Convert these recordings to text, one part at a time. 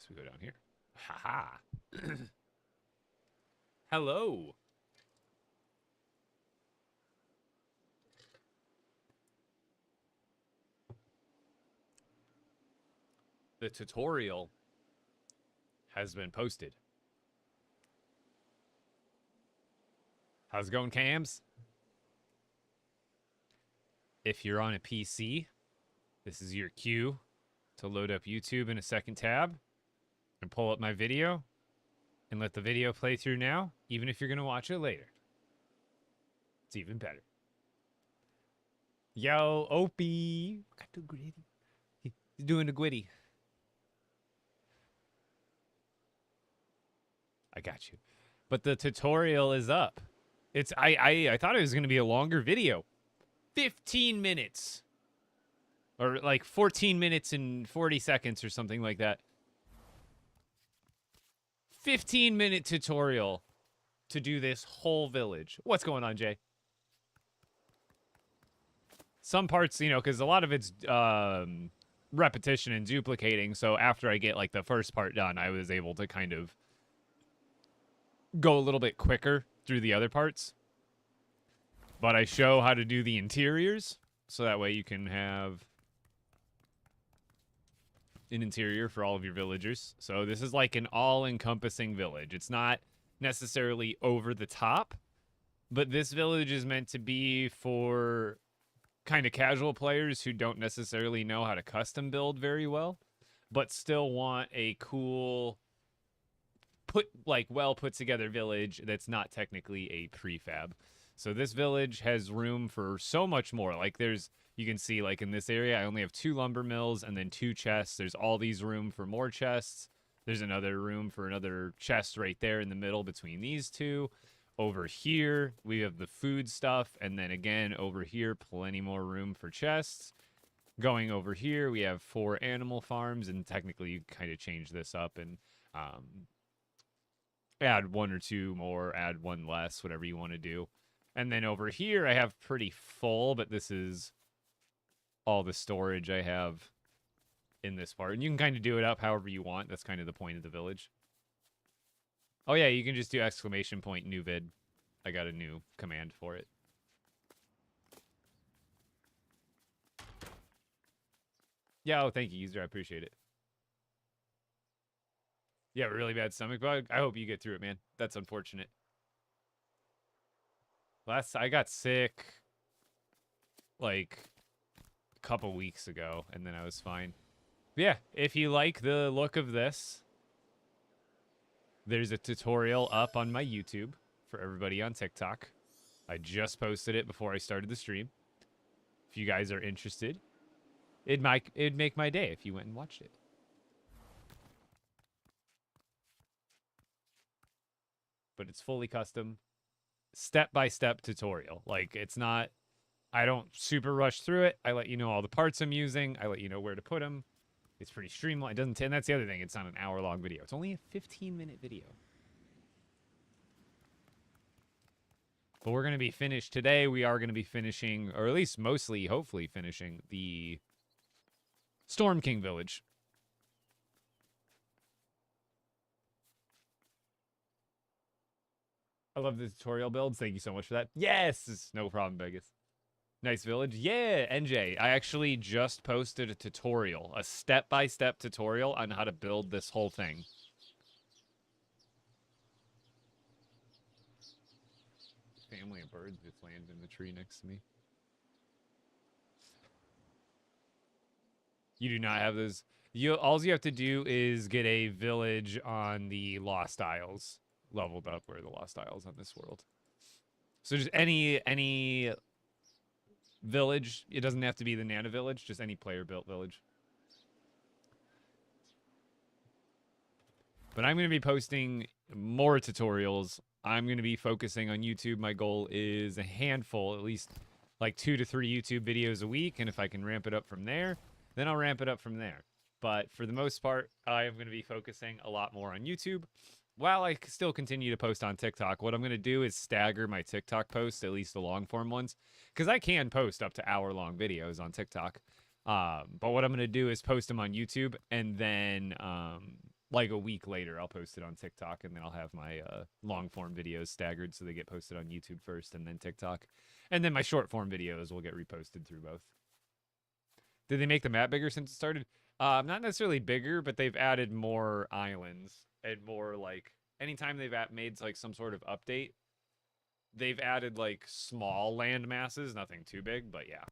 So we go down here. Haha. Hello. The tutorial has been posted. How's it going, Cams? If you're on a PC, this is your cue to load up YouTube in a second tab and pull up my video and let the video play through now, even if you're going to watch it later. It's even better. Yo, Opie. Got the gritty. He's doing the gwitty. I got you. But the tutorial is up. It's I thought it was going to be a longer video. 15 minutes. Or like 14 minutes and 40 seconds or something like that. 15-minute tutorial to do this whole village. What's going on, Jay? Some parts, you know, because a lot of it's repetition and duplicating. So after I get like the first part done, I was able to kind of go a little bit quicker through the other parts. But I show how to do the interiors, so that way you can have an interior for all of your villagers. So this is like an all-encompassing village. It's not necessarily over the top, but this village is meant to be for kind of casual players who don't necessarily know how to custom build very well, but still want a cool, well put together village that's not technically a prefab. So this village has room for so much more. Like you can see like in this area, I only have 2 lumber mills and then 2 chests. There's all these room for more chests. There's another room for another chest right there in the middle between these 2. Over here, we have the food stuff. And then again, over here, plenty more room for chests. Going over here, we have 4 animal farms. And technically, you kind of change this up and add 1 or 2 more, add 1 less, whatever you want to do. And then over here, I have pretty full, but this is all the storage I have in this part. And you can kind of do it up however you want. That's kind of the point of the village. Oh, yeah, you can just do exclamation point new vid. I got a new command for it. Yeah, oh, thank you, user. I appreciate it. Yeah, really bad stomach bug. I hope you get through it, man. That's unfortunate. I got sick like a couple weeks ago, and then I was fine. But yeah, if you like the look of this, there's a tutorial up on my YouTube for everybody on TikTok. I just posted it before I started the stream. If you guys are interested, it'd make my day if you went and watched it. But it's fully custom. Step-by-step tutorial. Like, it's not, I don't super rush through it. I let you know all the parts I'm using. I let you know where to put them. It's pretty streamlined. It doesn't, and that's the other thing. It's not an hour-long video. It's only a 15-minute video. But we're going to be finished today. We are going to be finishing, or at least mostly, hopefully, finishing the Storm King Village. I love the tutorial builds. Thank you so much for that. Yes! No problem, Vegas. Nice village. Yeah, NJ. I actually just posted a tutorial, a step-by-step tutorial on how to build this whole thing. Family of birds just landed in the tree next to me. You do not have those. All you have to do is get a village on the Lost Isles. Leveled up where the Lost Isles on this world. So just any village. It doesn't have to be the Nana village, just any player-built village. But I'm going to be posting more tutorials. I'm going to be focusing on YouTube. My goal is a handful, at least like 2 to 3 YouTube videos a week. And if I can ramp it up from there, then I'll ramp it up from there. But for the most part, I am going to be focusing a lot more on YouTube. While I still continue to post on TikTok, what I'm going to do is stagger my TikTok posts, at least the long-form ones, because I can post up to hour-long videos on TikTok. But what I'm going to do is post them on YouTube, and then like a week later, I'll post it on TikTok, and then I'll have my long form videos staggered so they get posted on YouTube first and then TikTok. And then my short form videos will get reposted through both. Did they make the map bigger since it started? Not necessarily bigger, but they've added more islands and more like anytime they've made like some sort of update, they've added like small land masses, nothing too big, but yeah.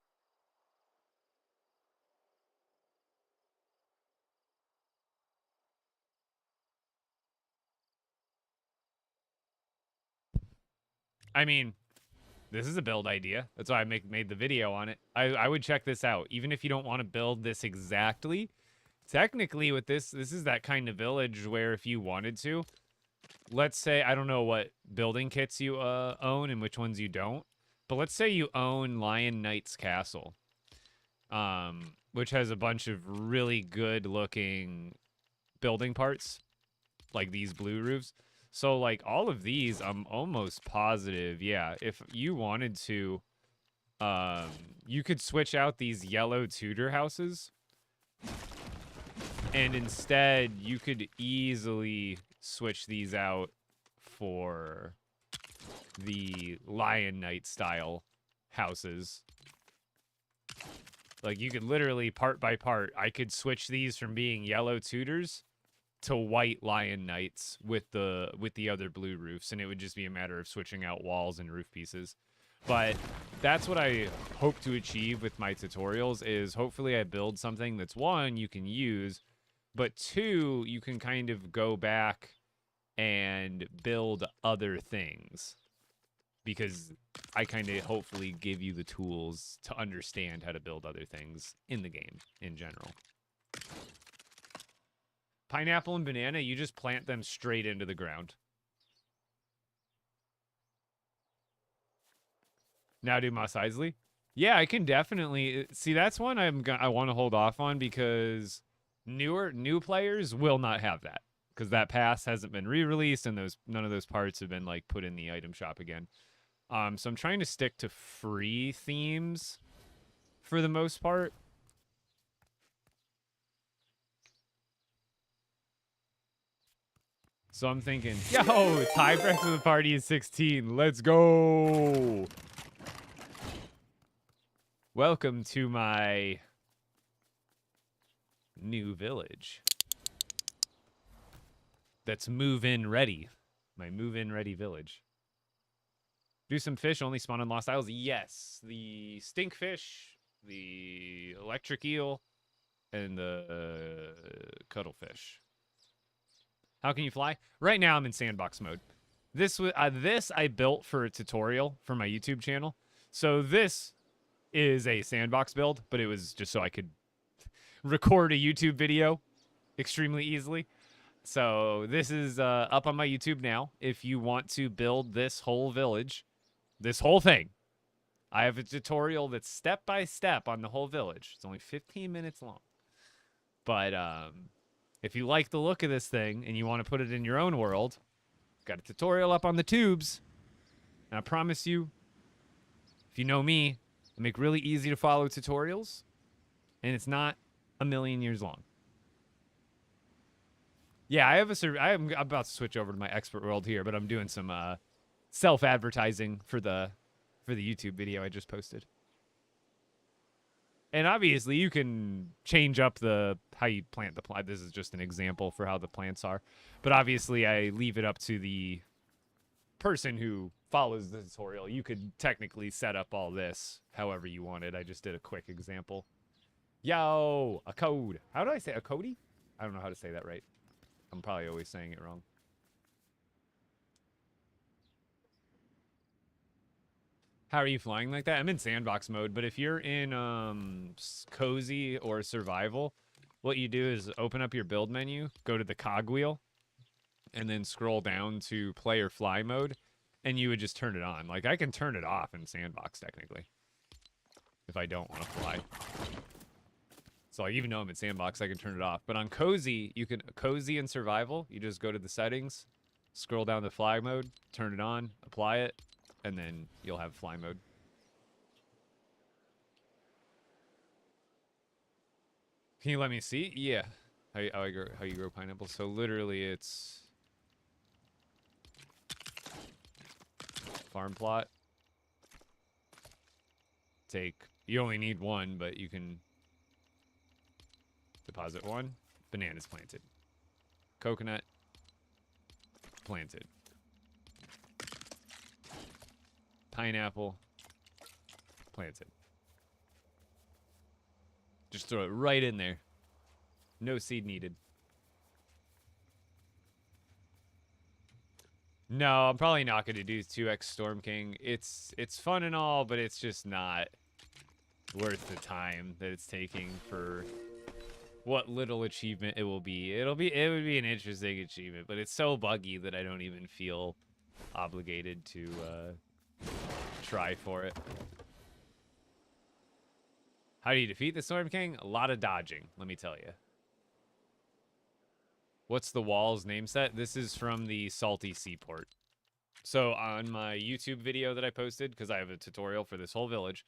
I mean, this is a build idea. That's why I made the video on it. I would check this out. Even if you don't want to build this exactly, technically with this is that kind of village where if you wanted to, let's say, I don't know what building kits you own and which ones you don't, but let's say you own Lion Knight's Castle, which has a bunch of really good looking building parts, like these blue roofs. So, like, all of these, I'm almost positive, yeah, if you wanted to, you could switch out these yellow Tudor houses, and instead, you could easily switch these out for the Lion Knight style houses. Like, you could literally, part by part, I could switch these from being yellow Tudors to white Lion Knights with the other blue roofs, and it would just be a matter of switching out walls and roof pieces. But that's what I hope to achieve with my tutorials, is hopefully I build something that's, one, you can use, but two, you can kind of go back and build other things. Because I kind of hopefully give you the tools to understand how to build other things in the game in general. Pineapple and banana, you just plant them straight into the ground. Now do Mos Eisley? Yeah, I can definitely see. That's one I want to hold off on because new players will not have that because that pass hasn't been re-released and none of those parts have been like put in the item shop again. So I'm trying to stick to free themes for the most part. So I'm thinking, yo, tiebreak for the party is 16. Let's go. Welcome to my new village. That's move-in ready. My move-in ready village. Do some fish only spawn on Lost Isles? Yes. The stinkfish, the electric eel, and the cuttlefish. How can you fly? Right now I'm in sandbox mode. This I built for a tutorial for my YouTube channel. So this is a sandbox build, but it was just so I could record a YouTube video extremely easily. So this is up on my YouTube now. If you want to build this whole village, this whole thing, I have a tutorial that's step by step on the whole village. It's only 15 minutes long. But if you like the look of this thing and you want to put it in your own world, got a tutorial up on the tubes. And I promise you, if you know me, I make really easy to follow tutorials. And it's not a million years long. Yeah, I'm about to switch over to my expert world here, but I'm doing some self-advertising for the YouTube video I just posted. And obviously, you can change up how you plant the plant. This is just an example for how the plants are. But obviously, I leave it up to the person who follows the tutorial. You could technically set up all this however you wanted. I just did a quick example. Yo, a code. How do I say a Cody? I don't know how to say that right. I'm probably always saying it wrong. How are you flying like that? I'm in sandbox mode, but if you're in cozy or survival, what you do is open up your build menu, go to the cogwheel, and then scroll down to player fly mode, and you would just turn it on. Like, I can turn it off in sandbox, technically, if I don't want to fly. So, like, even though I'm in sandbox, I can turn it off. But on cozy, cozy and survival, you just go to the settings, scroll down to fly mode, turn it on, apply it, and then you'll have fly mode. Can you let me see? Yeah. how you grow pineapples. So literally, it's farm plot. You only need one, but you can deposit one. Bananas planted. Coconut planted. Pineapple planted. Just throw it right in there. No seed needed. No, I'm probably not going to do 2x Storm King. It's fun and all, but it's just not worth the time that it's taking for what little achievement it will be. It would be an interesting achievement, but it's so buggy that I don't even feel obligated to try for it. How do you defeat the Storm King? A lot of dodging, let me tell you. What's the wall's name set? This is from the Salty Seaport. So on my YouTube video that I posted, because I have a tutorial for this whole village,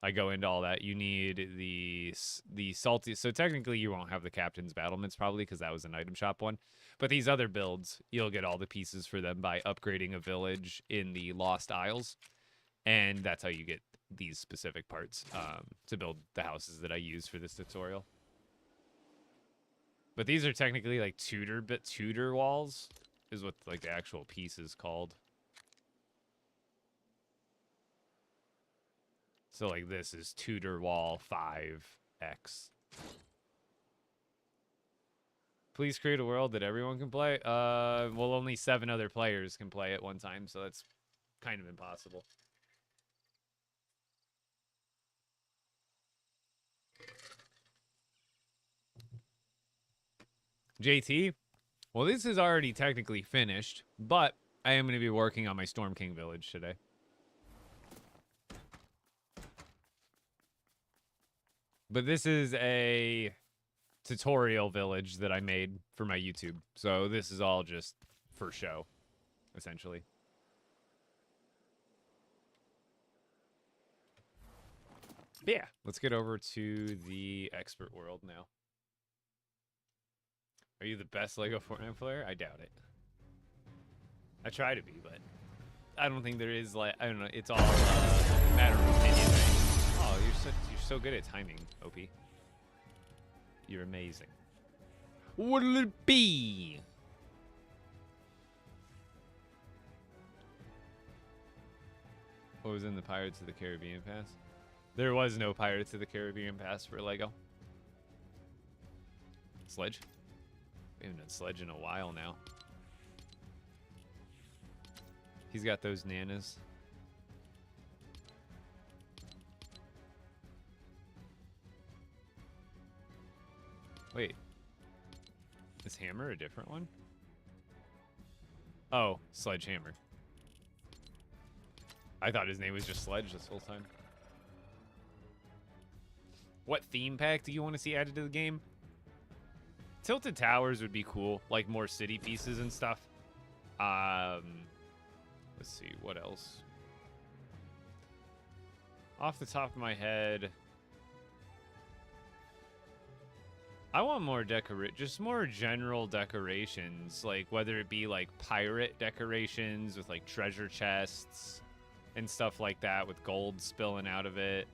I go into all that. You need the salty. So technically, you won't have the captain's battlements probably because that was an item shop one. But these other builds, you'll get all the pieces for them by upgrading a village in the Lost Isles, and that's how you get these specific parts to build the houses that I use for this tutorial. But these are technically like Tudor walls, is what like the actual piece is called. So, like, this is Tudor Wall 5X. Please create a world that everyone can play. Well, only 7 other players can play at one time, so that's kind of impossible. JT? Well, this is already technically finished, but I am going to be working on my Storm King village today. But this is a tutorial village that I made for my YouTube. So this is all just for show, essentially. But yeah, let's get over to the expert world now. Are you the best LEGO Fortnite player? I doubt it. I try to be, but I don't think there is, like, I don't know, it's all a matter of opinion, right? Oh, you're so good at timing, OP. You're amazing. What'll it be? What was in the Pirates of the Caribbean pass? There was no Pirates of the Caribbean pass for LEGO. Sledge? We haven't done Sledge in a while now. He's got those nanas. Wait. Is Hammer a different one? Oh, Sledgehammer. I thought his name was just Sledge this whole time. What theme pack do you want to see added to the game? Tilted Towers would be cool, like more city pieces and stuff. Let's see, what else? Off the top of my head, I want more just more general decorations, like whether it be like pirate decorations with like treasure chests and stuff like that with gold spilling out of it.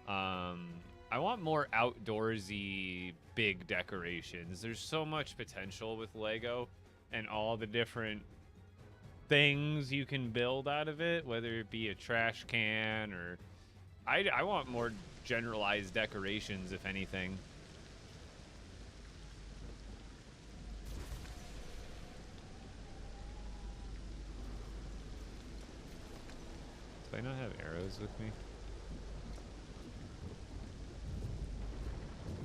I want more outdoorsy big decorations. There's so much potential with LEGO and all the different things you can build out of it, whether it be a trash can or I want more generalized decorations, if anything. Do I not have arrows with me?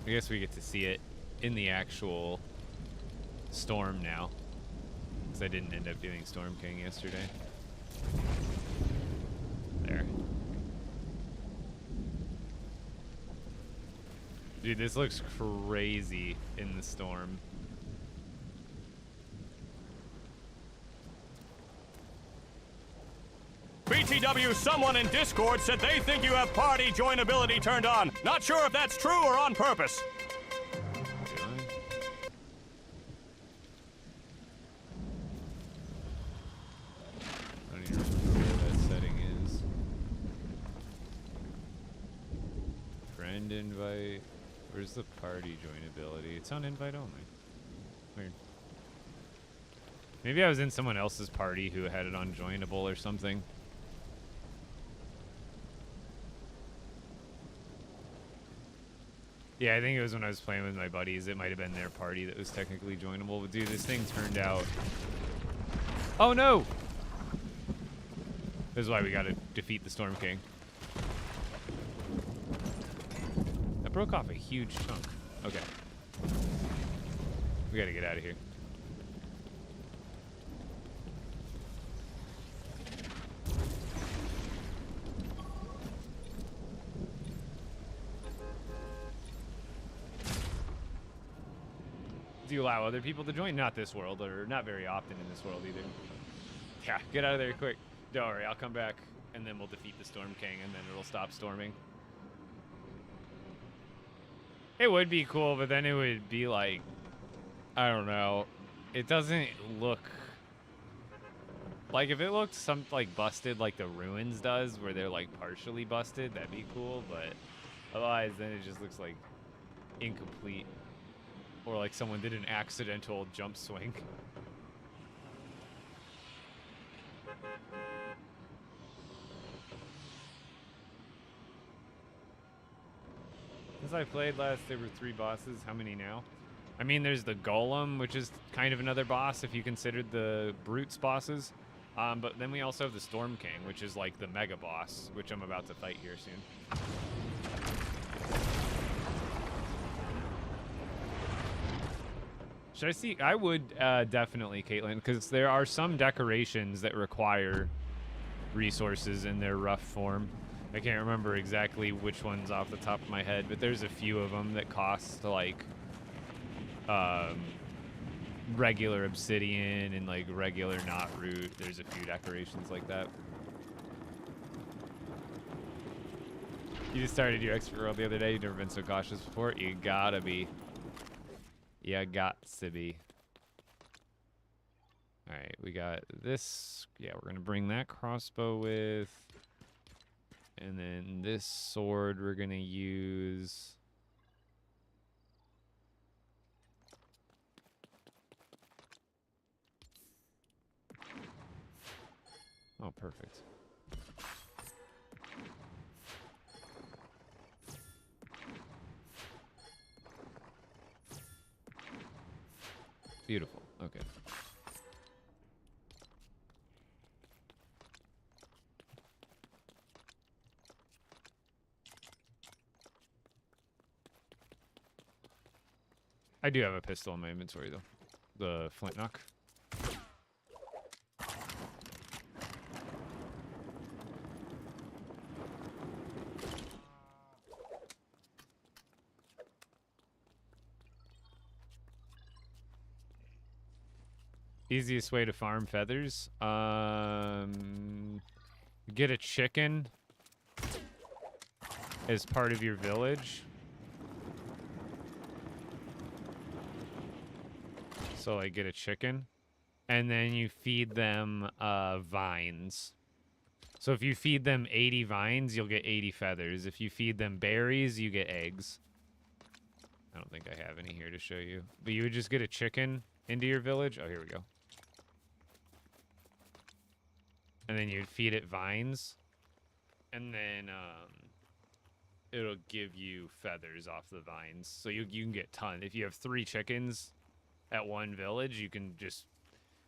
I guess we get to see it in the actual storm now, because I didn't end up doing Storm King yesterday. There. Dude, this looks crazy in the storm. BTW, someone in Discord said they think you have party joinability turned on. Not sure if that's true or on purpose. invite? Where's the party join ability? It's on invite only. Weird. Maybe I was in someone else's party who had it on joinable or something. Yeah, I think it was when I was playing with my buddies. It might have been their party that was technically joinable. But dude, this thing turned out... Oh no! This is why we gotta defeat the Storm King. That broke off a huge chunk. Okay. We gotta get out of here. Do you allow other people to join? Not this world, or not very often in this world either. Yeah, get out of there quick. Don't worry, I'll come back, and then we'll defeat the Storm King, and then it'll stop storming. It would be cool, but then it would be like, I don't know. It doesn't look... Like, if it looked like busted like the Ruins does, where they're like partially busted, that'd be cool, but otherwise then it just looks like incomplete. Or like someone did an accidental jump swing. Since I played last, there were 3 bosses. How many now? I mean, there's the Golem, which is kind of another boss if you considered the Brutes bosses. But then we also have the Storm King, which is like the mega boss, which I'm about to fight here soon. Should I see? I would definitely, Caitlin, because there are some decorations that require resources in their rough form. I can't remember exactly which ones off the top of my head, but there's a few of them that cost like regular obsidian and like regular knot root. There's a few decorations like that. You just started your expert world the other day. You've never been so cautious before. You gotta be. Yeah, got to be. All right, we got this. Yeah, we're gonna bring that crossbow with, and then this sword we're gonna use. Oh, perfect. Beautiful. Okay. I do have a pistol in my inventory, though. The flintlock. Easiest way to farm feathers. Get a chicken as part of your village. So like get a chicken, and then you feed them vines. So if you feed them 80 vines, you'll get 80 feathers. If you feed them berries, you get eggs. I don't think I have any here to show you. But you would just get a chicken into your village. Oh, here we go. And then you'd feed it vines. And then it'll give you feathers off the vines. So you can get tons. If you have 3 chickens at one village, you can just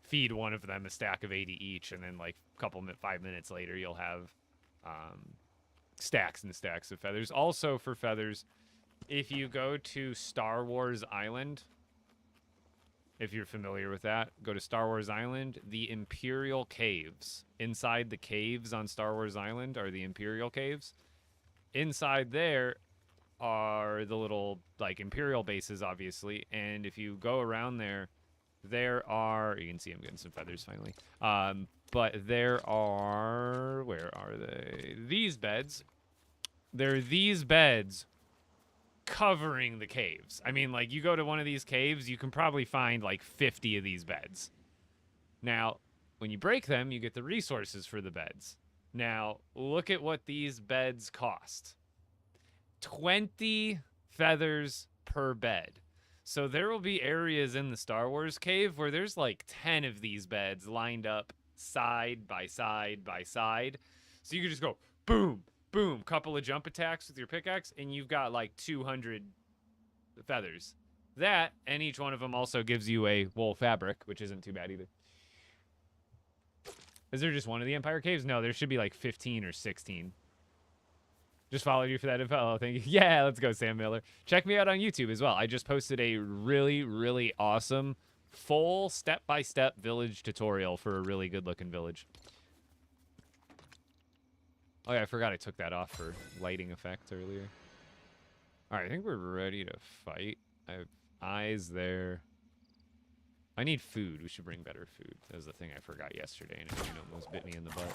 feed one of them a stack of 80 each. And then like 5 minutes later, you'll have stacks and stacks of feathers. Also for feathers, if you go to Star Wars Island, if you're familiar with that, go to Star Wars Island. The Imperial Caves. Inside the caves on Star Wars Island are the Imperial Caves. Inside there are the little, like, Imperial bases, obviously. And if you go around there, there are... You can see I'm getting some feathers, finally. But there are... Where are they? These beds. There are these beds covering the caves. I mean, like, you go to one of these caves, you can probably find like 50 of these beds. Now, when you break them, you get the resources for the beds. Now, look at what these beds cost. 20 feathers per bed. So there will be areas in the Star Wars cave where there's like 10 of these beds lined up side by side by side. So you can just go boom, boom, couple of jump attacks with your pickaxe, and you've got like 200 feathers. That, and each one of them also gives you a wool fabric, which isn't too bad either. Is there just one of the Empire Caves? No, there should be like 15 or 16. Just followed you for that info. Oh, thank you. Yeah, let's go, Sam Miller. Check me out on YouTube as well. I just posted a really, really awesome full step-by-step village tutorial for a really good-looking village. Oh, yeah, I forgot I took that off for lighting effects earlier. All right, I think we're ready to fight. I have eyes there. I need food. We should bring better food. That was the thing I forgot yesterday, and it almost bit me in the butt.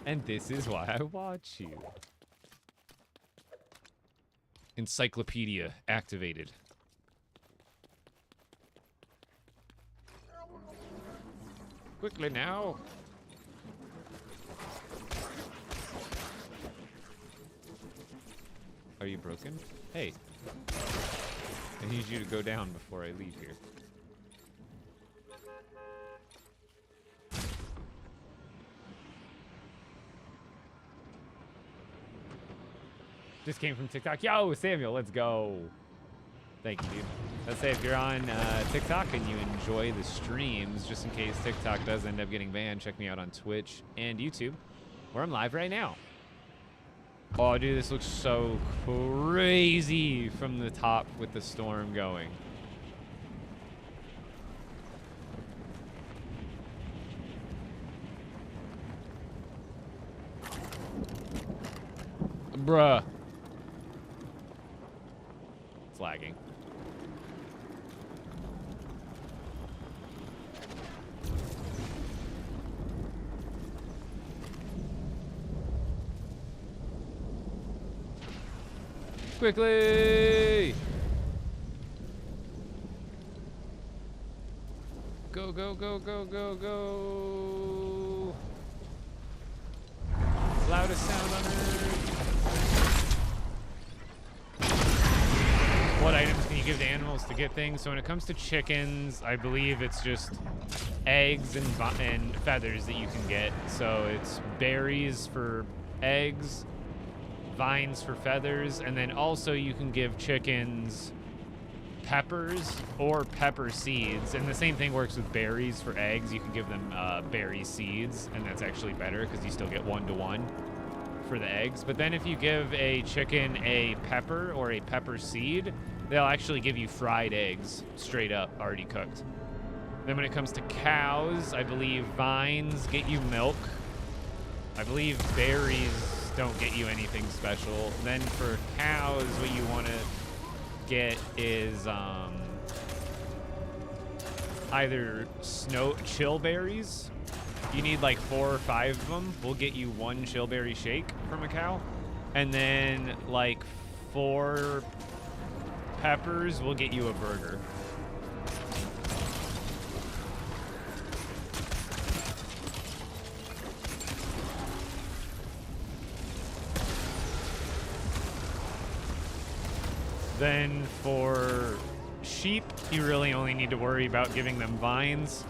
And this is why I watch you. Encyclopedia activated. Quickly now. Are you broken? Hey. I need you to go down before I leave here. Just came from TikTok. Yo, Samuel, let's go. Thank you, dude. Let's say if you're on TikTok and you enjoy the streams, just in case TikTok does end up getting banned, check me out on Twitch and YouTube, where I'm live right now. Oh, dude, this looks so crazy from the top with the storm going. Bruh. It's lagging. Quickly! Go, go, go, go, go, go! Loudest sound on earth. What items can you give to animals to get things? So when it comes to chickens, I believe it's just eggs and feathers that you can get. So it's berries for eggs, vines for feathers, and then also you can give chickens peppers or pepper seeds. And the same thing works with berries for eggs. You can give them berry seeds, and that's actually better because you still get 1-to-1 for the eggs. But then if you give a chicken a pepper or a pepper seed, they'll actually give you fried eggs straight up, already cooked. Then when it comes to cows, I believe vines get you milk. I believe berries don't get you anything special. Then for cows, what you want to get is either chill berries. You need like 4 or 5 of them. We'll get you 1 chillberry shake from a cow. And then like 4 peppers will get you a burger. Then for sheep, you really only need to worry about giving them vines.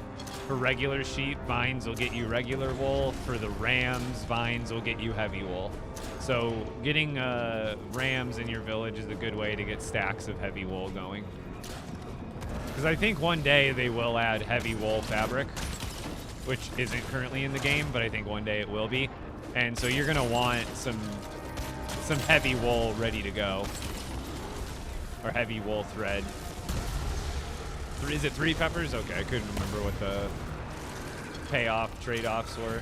For regular sheep, vines will get you regular wool. For the rams, vines will get you heavy wool. So getting rams in your village is a good way to get stacks of heavy wool going. Because I think one day they will add heavy wool fabric, which isn't currently in the game, but I think one day it will be. And so you're gonna want some heavy wool ready to go. Or heavy wool thread. Is it 3 peppers? Okay, I couldn't remember what the payoff trade-offs were.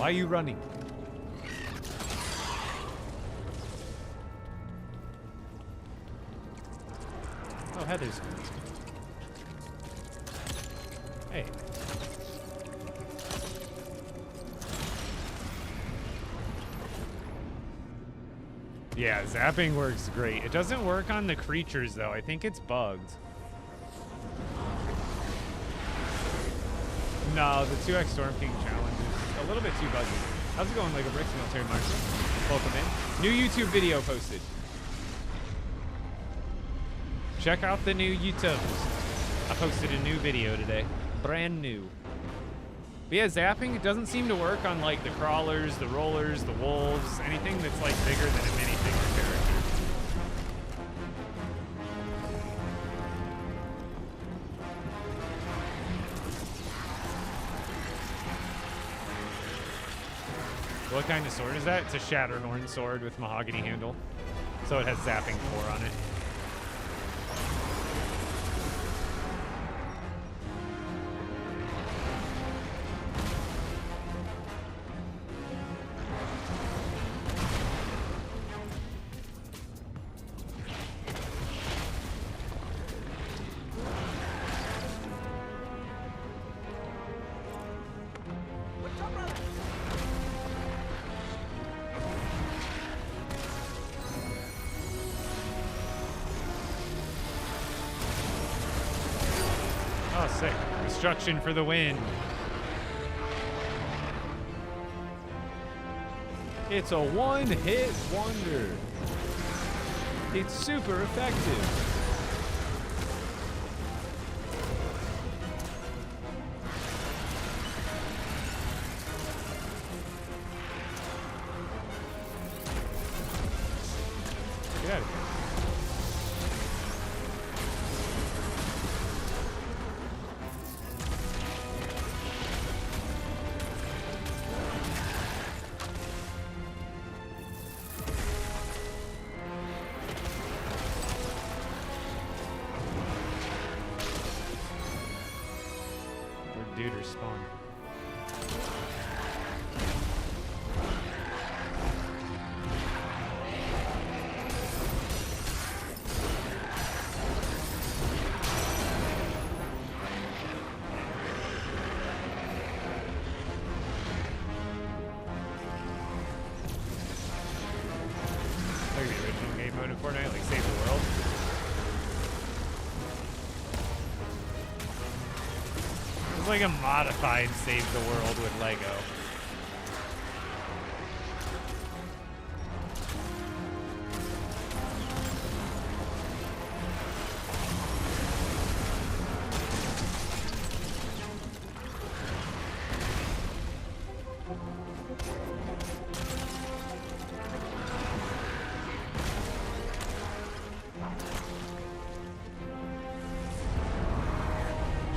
Why are you running? Oh, Heather's. Hey. Yeah, zapping works great. It doesn't work on the creatures, though. I think it's bugged. No, the 2x Storm King challenge is a little bit too buggy. How's it going, LEGO Bricks? Military Marshal. Welcome in. New YouTube video posted. Check out the new YouTube. I posted a new video today. Brand new. But yeah, zapping doesn't seem to work on like the crawlers, the rollers, the wolves, anything that's like bigger than a minifigure character. What kind of sword is that? It's a Shatterhorn sword with mahogany handle. So it has zapping 4 on it. Oh, sick. Destruction for the win. It's a one-hit wonder. It's super effective. Get out of here. Dude respawn. Like the original game mode in Fortnite, like Save the World. It's like a modified Save the World with Lego.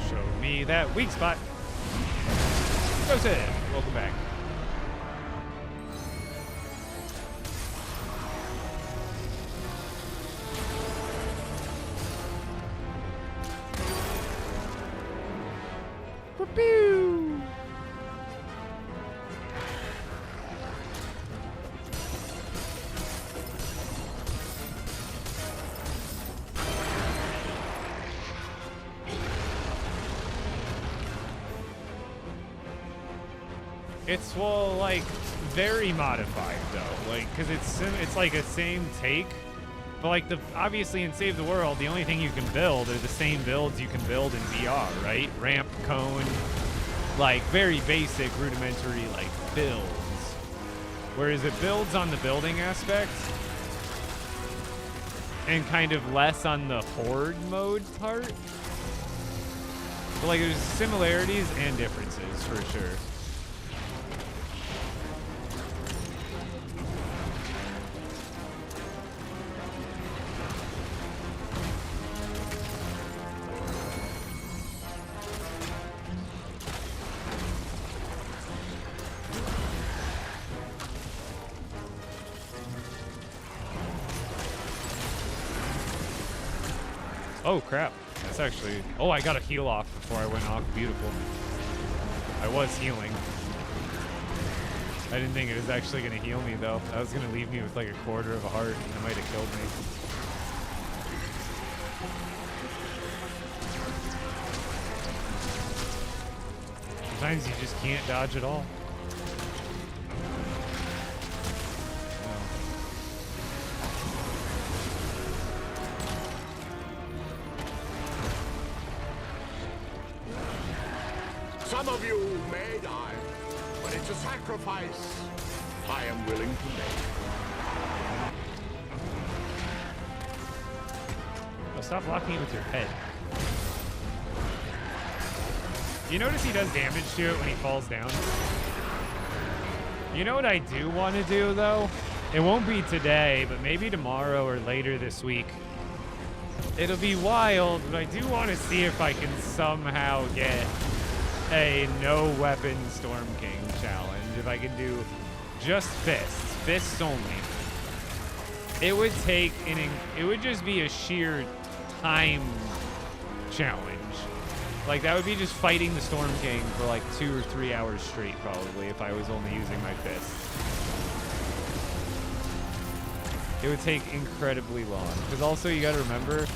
Show me that weak spot. Joseph, welcome back. Pew. It's, well, like, very modified, though. Like, because it's like a same take. But, like, obviously in Save the World, the only thing you can build are the same builds you can build in VR, right? Ramp, cone, like, very basic, rudimentary, like, builds. Whereas it builds on the building aspect and kind of less on the horde mode part. But, like, there's similarities and differences, for sure. Oh, crap. That's actually... Oh, I got a heal off before I went off. Beautiful. I was healing. I didn't think it was actually going to heal me, though. That was going to leave me with like a quarter of a heart. That might have killed me. Sometimes you just can't dodge at all. Some of you may die, but it's a sacrifice I am willing to make. Oh, stop blocking it with your head. You notice he does damage to it when he falls down? You know what I do want to do, though? It won't be today, but maybe tomorrow or later this week. It'll be wild, but I do want to see if I can somehow get a no weapon Storm King challenge. If I can do just fists only. It would take it would just be a sheer time challenge. Like, that would be just fighting the Storm King for like 2 or 3 hours straight, probably, if I was only using my fists. It would take incredibly long. Because also, you gotta remember,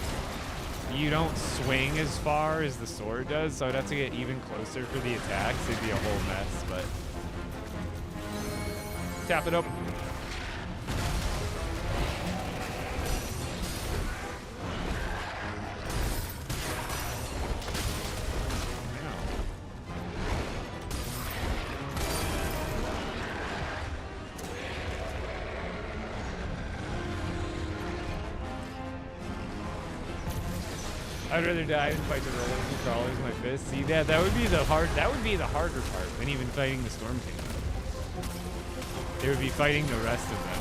you don't swing as far as the sword does, so I'd have to get even closer for the attacks. It'd be a whole mess, but... Tap it up. I'd rather die than fight the rollers and crawlers with my fists. See, that would be the harder part than even fighting the Storm King. They would be fighting the rest of them.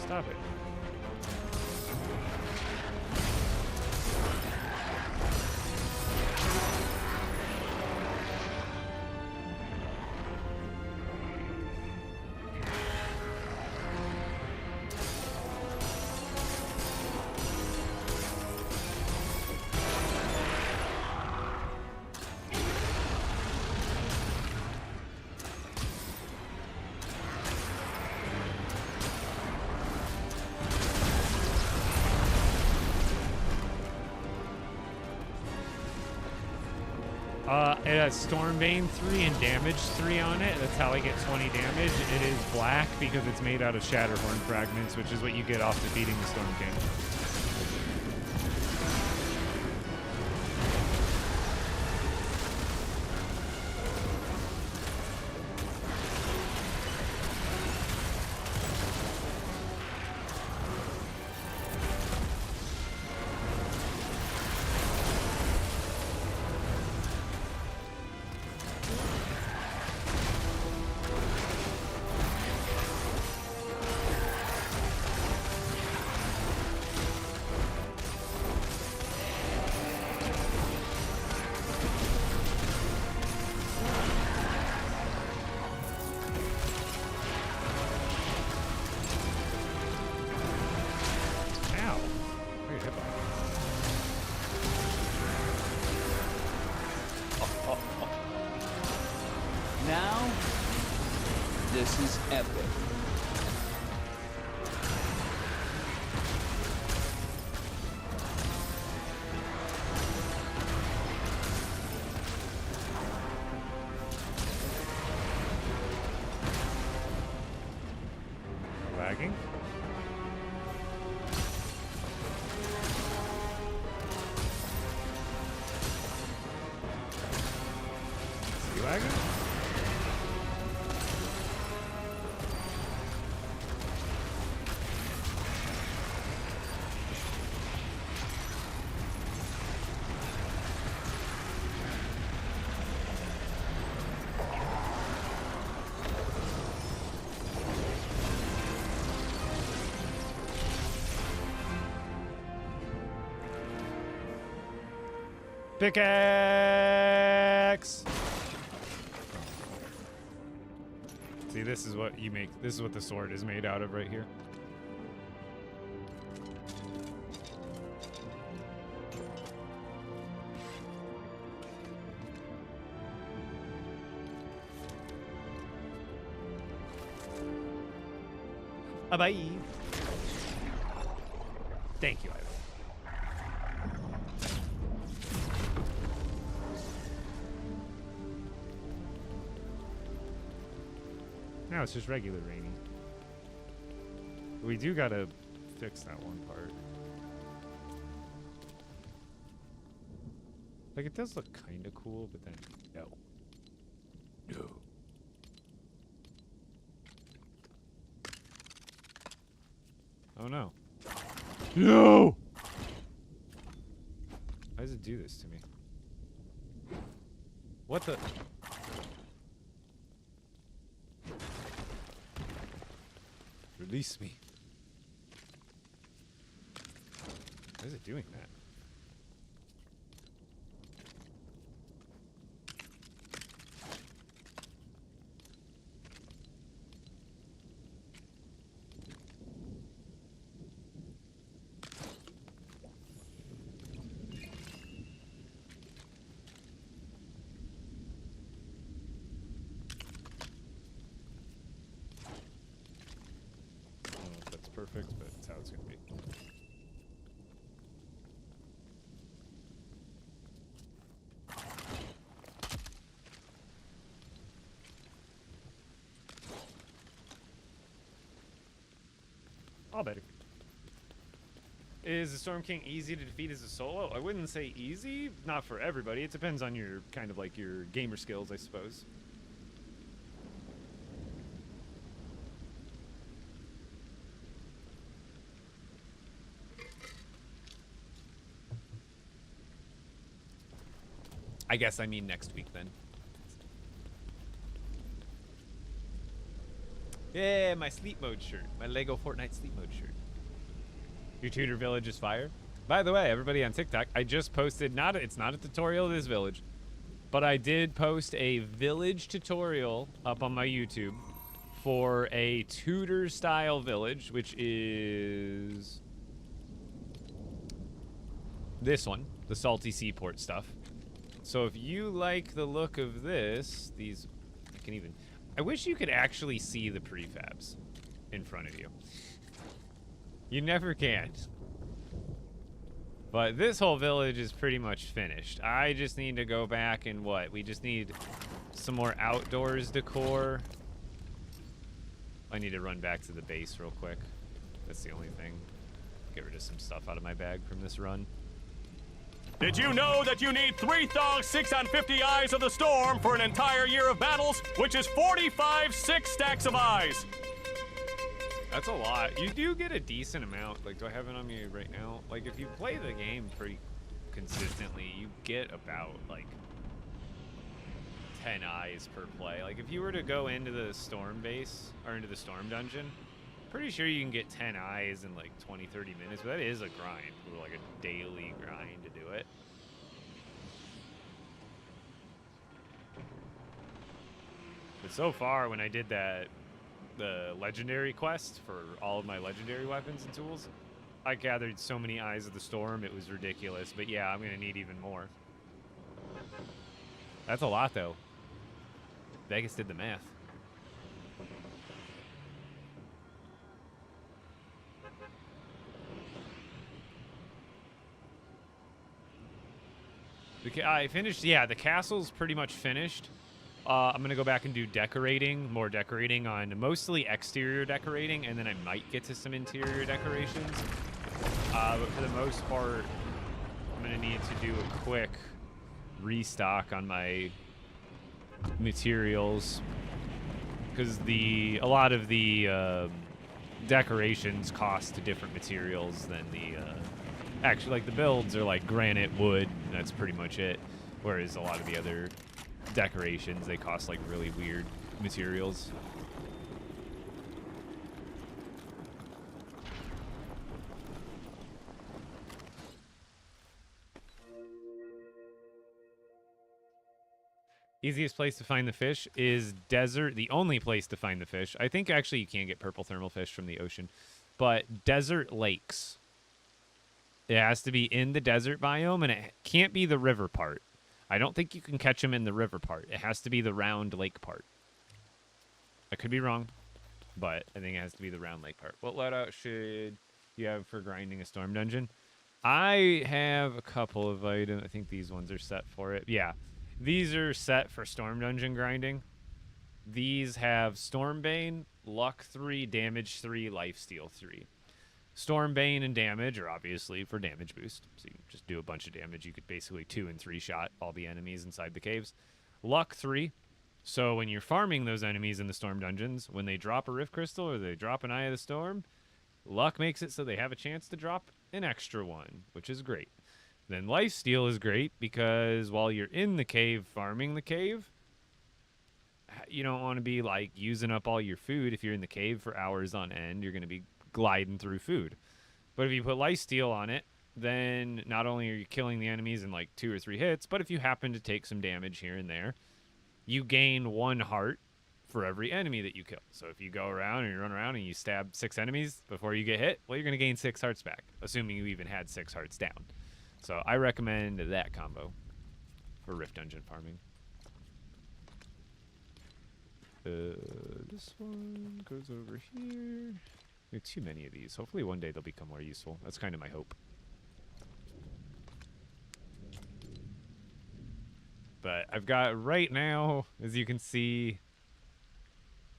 Stop it. It has Stormbane 3 and Damage 3 on it. That's how I get 20 damage. It is black because it's made out of Shatterhorn fragments, which is what you get off defeating the Storm King. Now, this is epic. Lagging? Is he lagging? Pickaxe! See, this is what you make. This is what the sword is made out of right here. Bye-bye. Thank you, Ivan. Now it's just regular rainy. We do gotta fix that one part. Like, it does look kind of cool, but then no. No. Oh no. No! Why does it do this to me? What the? Release me. Why is it doing that? Perfect, but it's how it's gonna be. All better. Is the Storm King easy to defeat as a solo? I wouldn't say easy, not for everybody. It depends on your kind of like your gamer skills, I suppose. I guess I mean next week then. Yeah, my sleep mode shirt. My LEGO Fortnite sleep mode shirt. Your tutor village is fire. By the way, everybody on TikTok, I just posted, it's not a tutorial of this village, but I did post a village tutorial up on my YouTube for a tutor style village, which is this one, the salty seaport stuff. So if you like the look of this, I wish you could actually see the prefabs in front of you. You never can. But this whole village is pretty much finished. I just need to go back and we just need some more outdoors decor. I need to run back to the base real quick. That's the only thing. Get rid of some stuff out of my bag from this run. Did you know that you need 3 Thogs 6 on 50 Eyes of the Storm for an entire year of battles, which is 45 6-stacks of eyes? That's a lot. You do get a decent amount. Like, do I have it on me right now? Like, if you play the game pretty consistently, you get about, like, 10 eyes per play. Like, if you were to go into the storm base, or into the storm dungeon, pretty sure you can get 10 eyes in, like, 20, 30 minutes. But that is a grind. Like, a daily grind to do it. But so far, when I did the legendary quest for all of my legendary weapons and tools, I gathered so many Eyes of the Storm, it was ridiculous. But yeah, I'm gonna need even more. That's a lot, though. Vegas did the math. I finished, yeah, the castle's pretty much finished. I'm going to go back and do more decorating on mostly exterior decorating, and then I might get to some interior decorations. But for the most part, I'm going to need to do a quick restock on my materials, because a lot of the decorations cost different materials than actually, like, the builds are like granite, wood, and that's pretty much it. Whereas a lot of the other decorations, they cost like really weird materials. Easiest place to find the fish is desert. The only place to find the fish. I think actually you can get purple thermal fish from the ocean. But desert lakes. It has to be in the desert biome, and it can't be the river part. I don't think you can catch them in the river part. It has to be the round lake part. I could be wrong, but I think it has to be the round lake part. What loadout should you have for grinding a storm dungeon? I have a couple of items. I think these ones are set for it. Yeah, these are set for storm dungeon grinding. These have Stormbane, Luck 3, Damage 3, Lifesteal 3. Stormbane and damage are obviously for damage boost. So you just do a bunch of damage. You could basically 2 and 3 shot all the enemies inside the caves. Luck 3. So when you're farming those enemies in the storm dungeons, when they drop a rift crystal or they drop an eye of the storm, luck makes it so they have a chance to drop an extra one, which is great. Then lifesteal is great because while you're in the cave farming the cave, you don't want to be like using up all your food. If you're in the cave for hours on end, you're going to be gliding through food. But if you put lifesteal on it, then not only are you killing the enemies in like 2 or 3 hits, but if you happen to take some damage here and there, you gain 1 heart for every enemy that you kill. So if you go around and you run around and you stab 6 enemies before you get hit, well, you're going to gain 6 hearts back, assuming you even had 6 hearts down. So I recommend that combo for Rift Dungeon farming. This one goes over here. There are too many of these. Hopefully one day they'll become more useful. That's kind of my hope. But I've got right now, as you can see,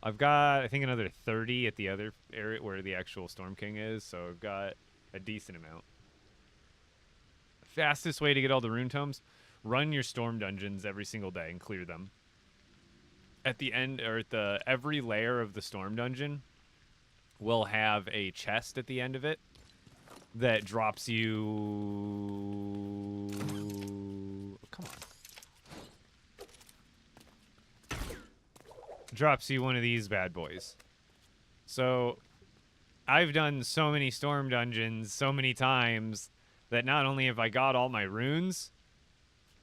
I've got, I think, another 30 at the other area where the actual Storm King is. So I've got a decent amount. Fastest way to get all the rune tomes, run your storm dungeons every single day and clear them. At the end, or at the every layer of the storm dungeon will have a chest at the end of it that drops you. Come on. Drops you one of these bad boys. So I've done so many storm dungeons so many times that not only have I got all my runes,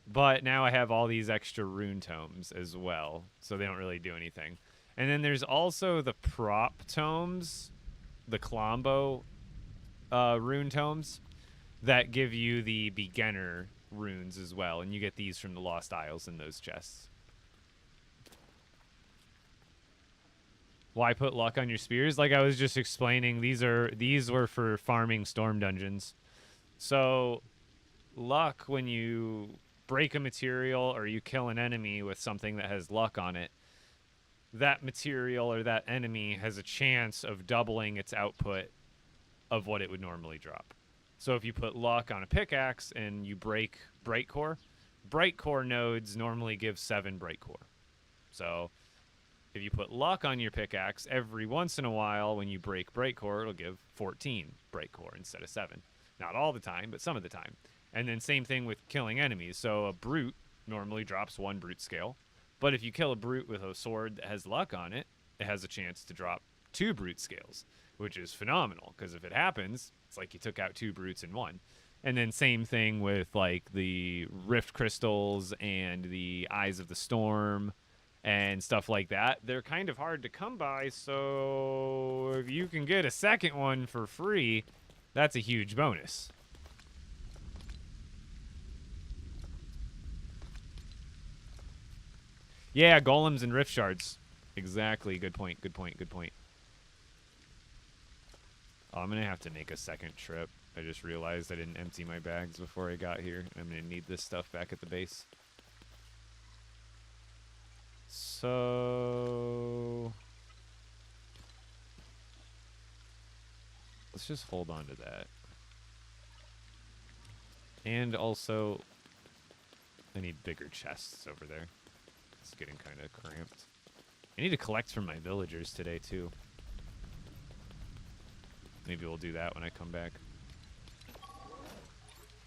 but now I have all these extra rune tomes as well. So they don't really do anything. And then there's also the prop tomes, the Klombo rune tomes, that give you the beginner runes as well. And you get these from the Lost Isles in those chests. Why put luck on your spears? Like I was just explaining, these were for farming storm dungeons. So luck, when you break a material or you kill an enemy with something that has luck on it, that material or that enemy has a chance of doubling its output of what it would normally drop. So if you put luck on a pickaxe and you break bright core nodes normally give 7 bright core. So if you put luck on your pickaxe, every once in a while when you break bright core, it'll give 14 bright core instead of 7. Not all the time, but some of the time. And then same thing with killing enemies. So a brute normally drops 1 brute scale. But if you kill a brute with a sword that has luck on it, it has a chance to drop 2 brute scales, which is phenomenal. Because if it happens, it's like you took out 2 brutes in 1. And then same thing with like the rift crystals and the eyes of the storm and stuff like that. They're kind of hard to come by. So if you can get a second one for free, that's a huge bonus. Yeah, golems and rift shards. Exactly. Good point. Good point. Good point. Oh, I'm going to have to make a second trip. I just realized I didn't empty my bags before I got here. I'm going to need this stuff back at the base. So let's just hold on to that. And also, I need bigger chests over there. It's getting kind of cramped. I need to collect from my villagers today, too. Maybe we'll do that when I come back.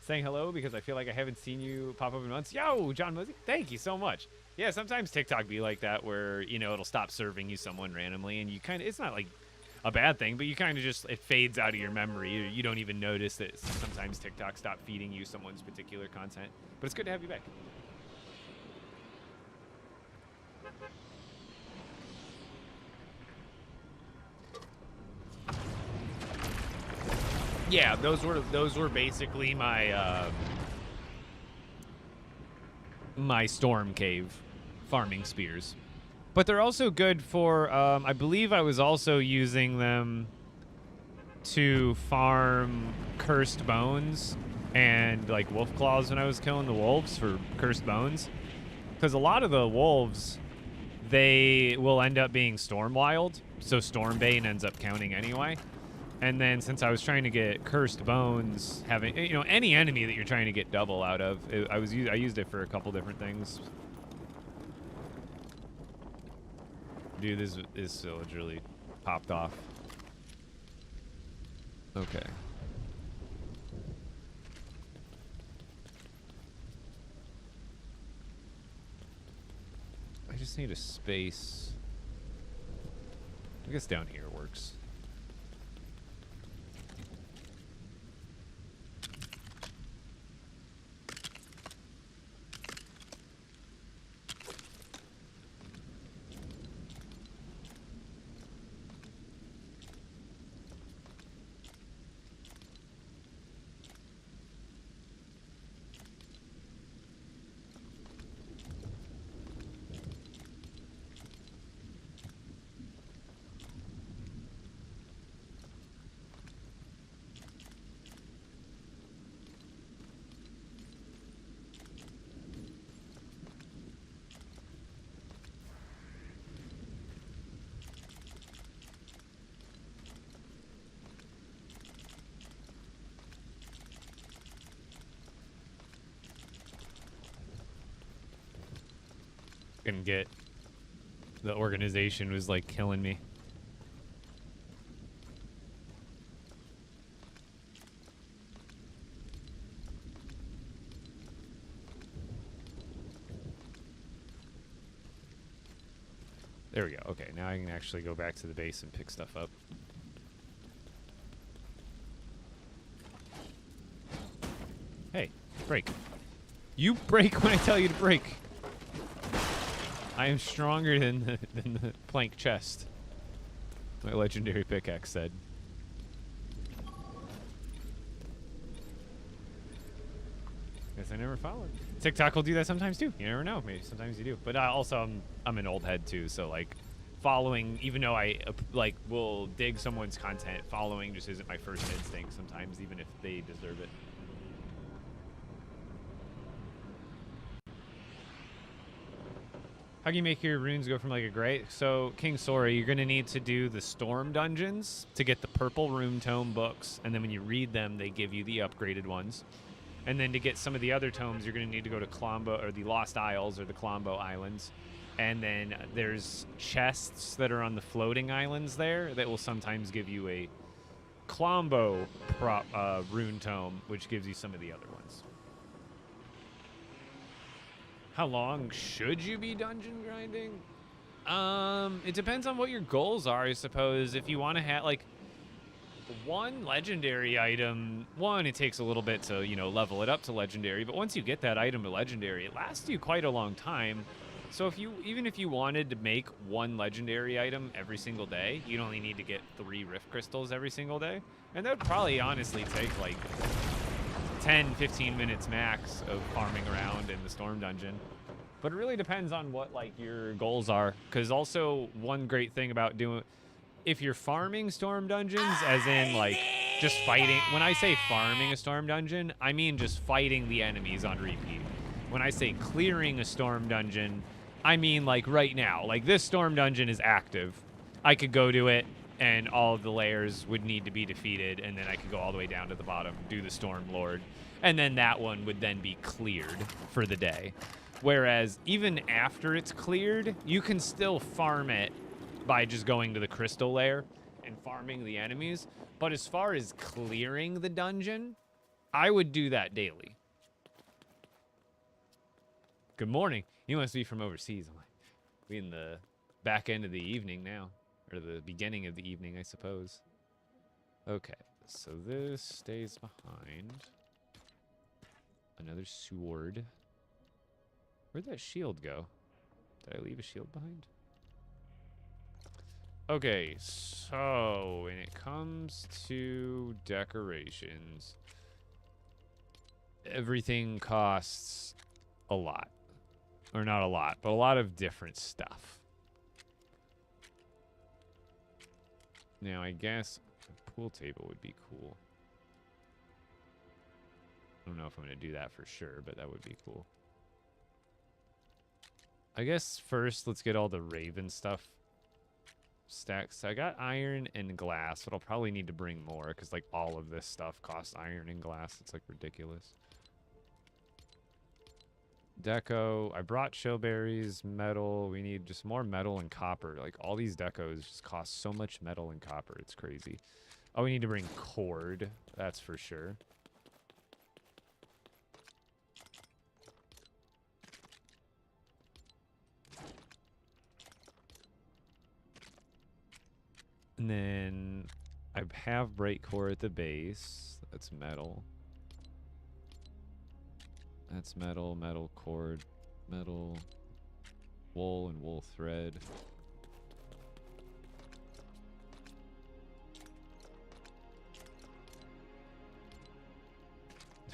Saying hello because I feel like I haven't seen you pop up in months. Yo, John Mosey, thank you so much. Yeah, sometimes TikTok be like that where, you know, it'll stop serving you someone randomly and you kind of, it's not like a bad thing, but you kind of just, it fades out of your memory. You don't even notice that sometimes TikTok stop feeding you someone's particular content. But it's good to have you back. Yeah, those were basically my my storm cave farming spears. But they're also good for, I believe I was also using them to farm cursed bones and like wolf claws when I was killing the wolves for cursed bones. Because a lot of the wolves, they will end up being storm wild, so Stormbane ends up counting anyway. And then since I was trying to get cursed bones, having, you know, any enemy that you're trying to get double out of, I used it for a couple different things. Dude, this village really popped off. Okay. I just need a space. I guess down here works. Couldn't get. The organization was like killing me. There we go. Okay, now I can actually go back to the base and pick stuff up. Hey, break. You break when I tell you to break. I am stronger than the plank chest. My legendary pickaxe said. Guess I never followed. TikTok will do that sometimes too. You never know. Maybe sometimes you do. But also, I'm an old head too. So like, following, even though I like will dig someone's content, following just isn't my first instinct sometimes, even if they deserve it. How can you make your runes go from like a gray? So, King Sora, you're going to need to do the storm dungeons to get the purple rune tome books. And then when you read them, they give you the upgraded ones. And then to get some of the other tomes, you're going to need to go to Colombo, or the Lost Isles, or the Colombo Islands. And then there's chests that are on the floating islands there that will sometimes give you a Colombo rune tome, which gives you some of the other ones. How long should you be dungeon grinding? It depends on what your goals are, I suppose. If you want to have, like, one legendary item, it takes a little bit to, you know, level it up to legendary, but once you get that item to legendary, it lasts you quite a long time. So even if you wanted to make one legendary item every single day, you'd only need to get 3 rift crystals every single day. And that would probably honestly take, like, 10, 15 minutes max of farming around in the storm dungeon. But it really depends on what like your goals are, because also one great thing about doing, if you're farming storm dungeons, as in like just fighting, when I say farming a storm dungeon, I mean just fighting the enemies on repeat. When I say clearing a storm dungeon, I mean like right now, like this storm dungeon is active. I could go to it and all of the layers would need to be defeated, and then I could go all the way down to the bottom, do the Storm Lord, and then that one would then be cleared for the day. Whereas even after it's cleared, you can still farm it by just going to the crystal lair and farming the enemies. But as far as clearing the dungeon, I would do that daily. Good morning. You must be from overseas. We in the back end of the evening now. Or the beginning of the evening, I suppose. Okay, so this stays behind. Another sword. Where'd that shield go? Did I leave a shield behind? Okay, so when it comes to decorations, everything costs a lot. Or not a lot, but a lot of different stuff. Now, I guess a pool table would be cool. I don't know if I'm going to do that for sure, but that would be cool. I guess first, let's get all the Raven stuff stacked. So I got iron and glass, but I'll probably need to bring more because, like, all of this stuff costs iron and glass. It's, like, ridiculous. Deco. I brought showberries, metal. We need just more metal and copper. Like, all these decos just cost so much metal and copper. It's crazy. Oh, we need to bring cord. That's for sure. And then I have bright core at the base. That's metal. That's metal, metal cord, metal, wool, and wool thread.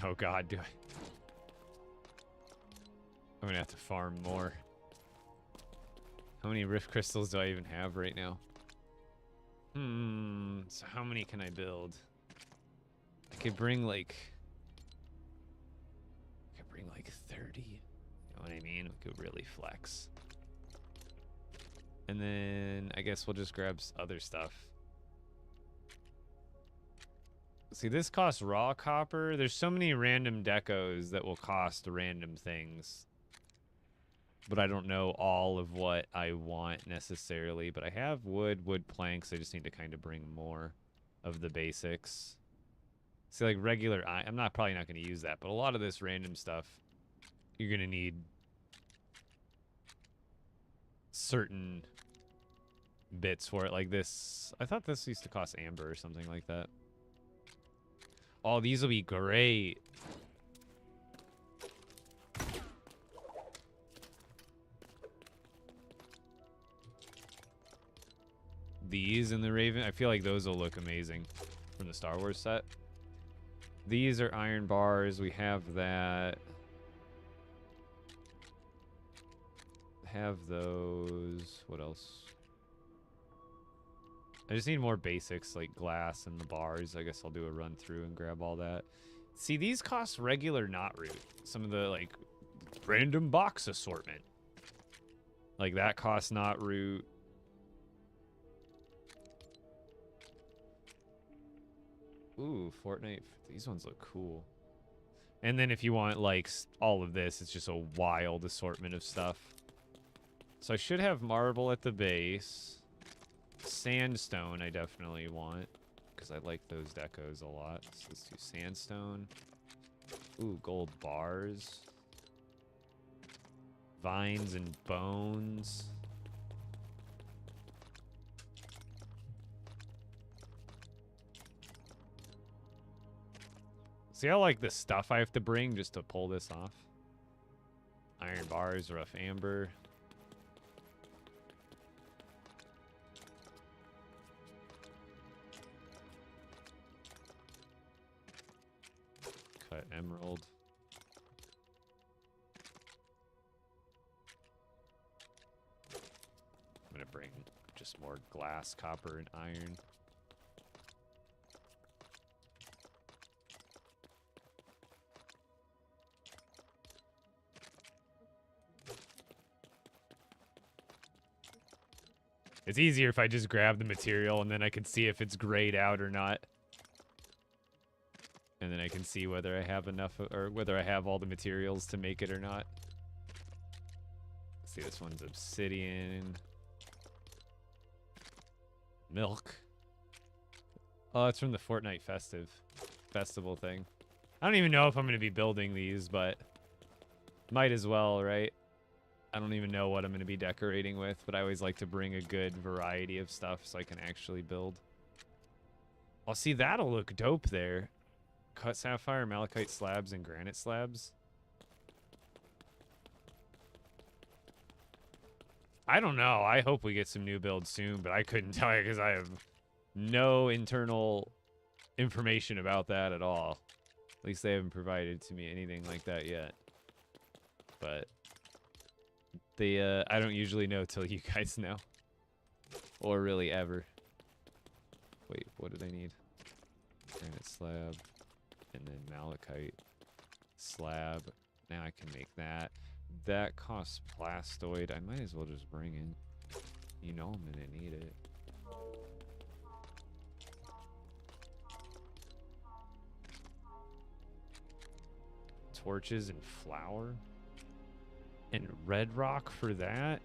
Oh god, do I? I'm gonna have to farm more. How many rift crystals do I even have right now? So how many can I build? I could bring like 30. You know what I mean? We could really flex. And then I guess we'll just grab other stuff. See, this costs raw copper. There's so many random decos that will cost random things. But I don't know all of what I want necessarily. But I have wood planks. I just need to kind of bring more of the basics. See, like regular, I'm probably not going to use that. But a lot of this random stuff, you're going to need certain bits for it. Like this, I thought this used to cost amber or something like that. Oh, these will be great. These and the Raven, I feel like those will look amazing from the Star Wars set. These are iron bars. We have that. Have those. What else? I just need more basics like glass and the bars. I guess I'll do a run through and grab all that. See, these cost regular not root. Some of the like random box assortment. Like that costs not root. Ooh, Fortnite. These ones look cool. And then if you want like all of this, it's just a wild assortment of stuff. So I should have marble at the base. Sandstone I definitely want, because I like those decos a lot. So let's do sandstone. Ooh, gold bars. Vines and bones. See how like the stuff I have to bring just to pull this off? Iron bars, rough amber. Cut emerald. I'm gonna bring just more glass, copper, and iron. It's easier if I just grab the material and then I can see if it's grayed out or not. And then I can see whether I have enough or whether I have all the materials to make it or not. Let's see, this one's obsidian. Milk. Oh, it's from the Fortnite festival thing. I don't even know if I'm going to be building these, but might as well, right? I don't even know what I'm going to be decorating with, but I always like to bring a good variety of stuff so I can actually build. Well, see, that'll look dope there. Cut sapphire, malachite slabs, and granite slabs. I don't know. I hope we get some new builds soon, but I couldn't tell you because I have no internal information about that at all. At least they haven't provided to me anything like that yet. But they, I don't usually know till you guys know. Or really ever. Wait, what do they need? Granite slab. And then malachite slab. Now I can make that. That costs plastoid. I might as well just bring in. You know I'm gonna need it. Torches and flour. And red rock for that.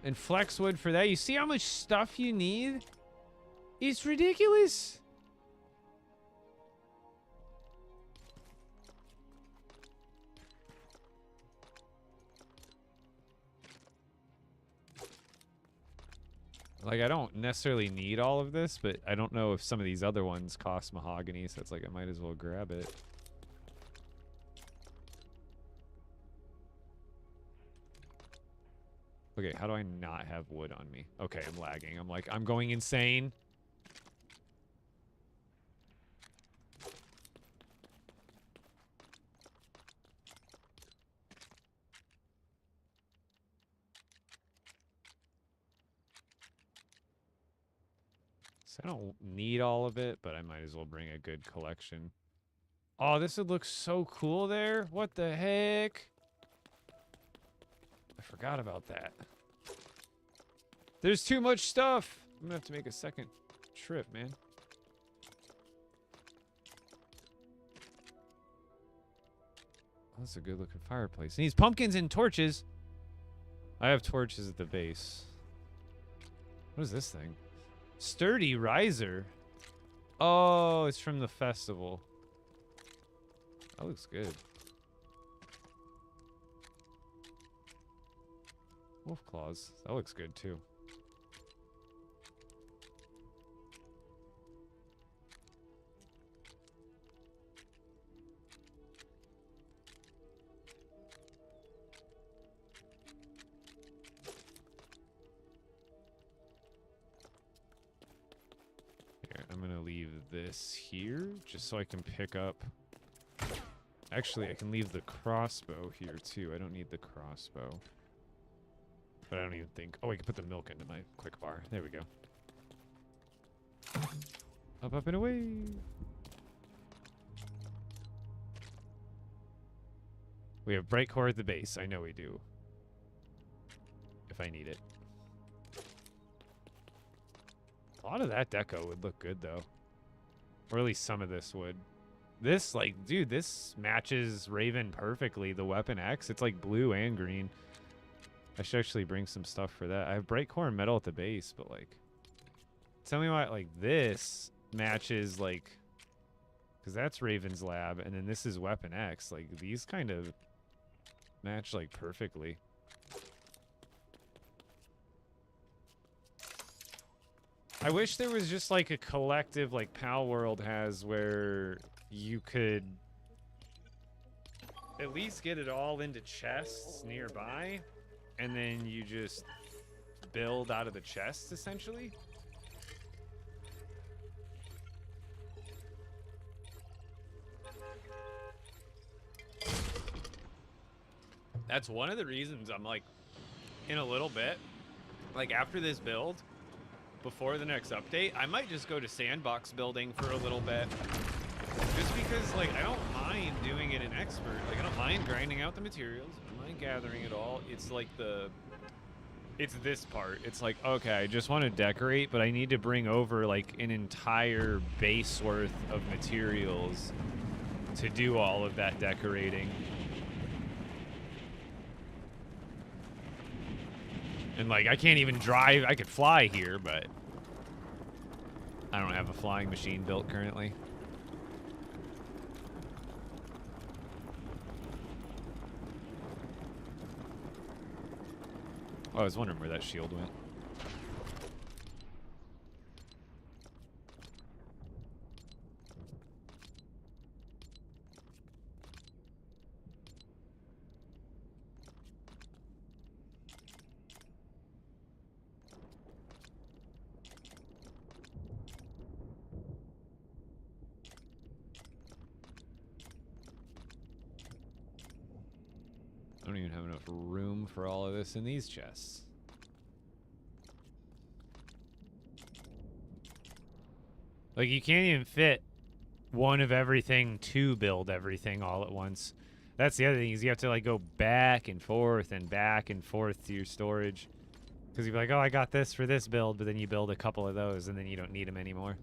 And flexwood for that. You see how much stuff you need? It's ridiculous. Like, I don't necessarily need all of this, but I don't know if some of these other ones cost mahogany, so it's like I might as well grab it. Okay, how do I not have wood on me? Okay, I'm lagging. I'm like, I'm going insane. So I don't need all of it, but I might as well bring a good collection. Oh, this would look so cool there. What the heck? I forgot about that. There's too much stuff. I'm gonna have to make a second trip, man. Oh, that's a good looking fireplace. It needs pumpkins and torches. I have torches at the base. What is this thing? Sturdy riser. Oh, it's from the festival. That looks good. Wolf claws. That looks good too. Here, I'm gonna leave this here just so I can pick up. Actually, I can leave the crossbow here too. I don't need the crossbow. But I don't even think... Oh, I can put the milk into my quick bar. There we go. Up, up, and away. We have bright core at the base. I know we do. If I need it. A lot of that deco would look good, though. Or at least some of this would. This, like, dude, this matches Raven perfectly. The Weapon X. It's like blue and green. I should actually bring some stuff for that. I have bright core and metal at the base, but like, tell me why like this matches like, because that's Raven's lab, and then this is Weapon X. Like these kind of match like perfectly. I wish there was just like a collective like Pal World has where you could at least get it all into chests nearby. And then you just build out of the chests, essentially. That's one of the reasons I'm like, in a little bit, like after this build, before the next update, I might just go to Sandbox building for a little bit. Just because, like, I don't mind doing it in Expert. Like, I don't mind grinding out the materials. I don't mind gathering it all. It's like it's this part. It's like, okay, I just want to decorate, but I need to bring over, like, an entire base worth of materials to do all of that decorating. And, like, I can't even drive. I could fly here, but I don't have a flying machine built currently. Oh, I was wondering where that shield went. I don't even have enough room for all of this in these chests. Like, you can't even fit one of everything to build everything all at once. That's the other thing, is you have to, like, go back and forth to your storage. Because you'd be like, oh, I got this for this build, but then you build a couple of those, and then you don't need them anymore.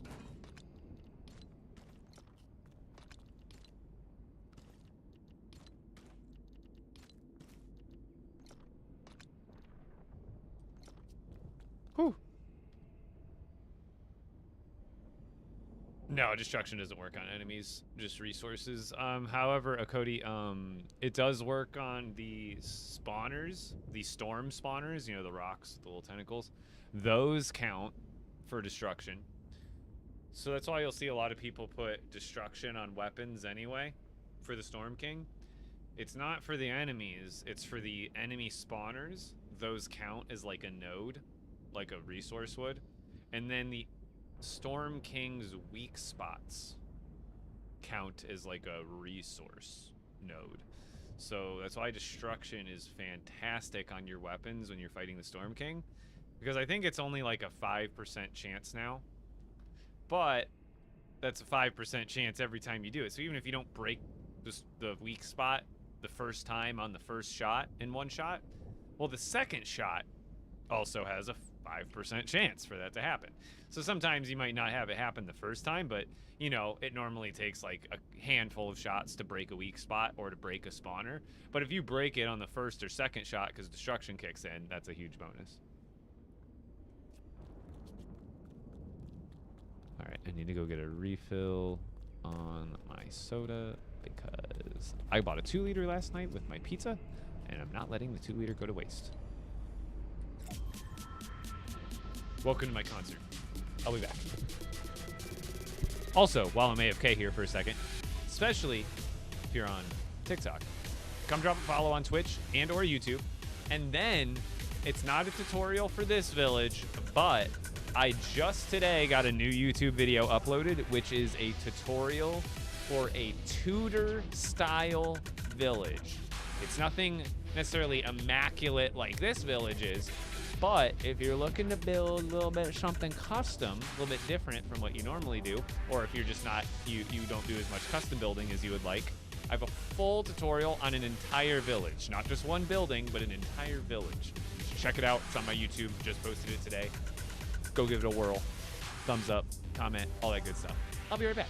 Whew. No, destruction doesn't work on enemies, just resources. However, Cody, it does work on the spawners, the storm spawners, you know, the rocks, the little tentacles. Those count for destruction. So that's why you'll see a lot of people put destruction on weapons anyway for the Storm King. It's not for the enemies, it's for the enemy spawners. Those count as like a node, like a resource would. And then the Storm King's weak spots count as like a resource node. So that's why destruction is fantastic on your weapons when you're fighting the Storm King. Because I think it's only like a 5% chance now. But that's a 5% chance every time you do it. So even if you don't break the weak spot the first time on the first shot in one shot, well, the second shot also has a 5% chance for that to happen. So sometimes you might not have it happen the first time, but, you know, it normally takes like a handful of shots to break a weak spot or to break a spawner. But if you break it on the first or second shot because destruction kicks in, that's a huge bonus. All right, I need to go get a refill on my soda because I bought a 2-liter last night with my pizza, and I'm not letting the 2-liter go to waste. Welcome to my concert. I'll be back. Also, while I'm AFK here for a second, especially if you're on TikTok, come drop a follow on Twitch and or YouTube. And then, it's not a tutorial for this village, but I just today got a new YouTube video uploaded, which is a tutorial for a Tudor-style village. It's nothing necessarily immaculate like this village is, but if you're looking to build a little bit of something custom, a little bit different from what you normally do, or if you're just not, you don't do as much custom building as you would like, I have a full tutorial on an entire village. Not just one building, but an entire village. Check it out. It's on my YouTube. Just posted it today. Go give it a whirl. Thumbs up, comment, all that good stuff. I'll be right back.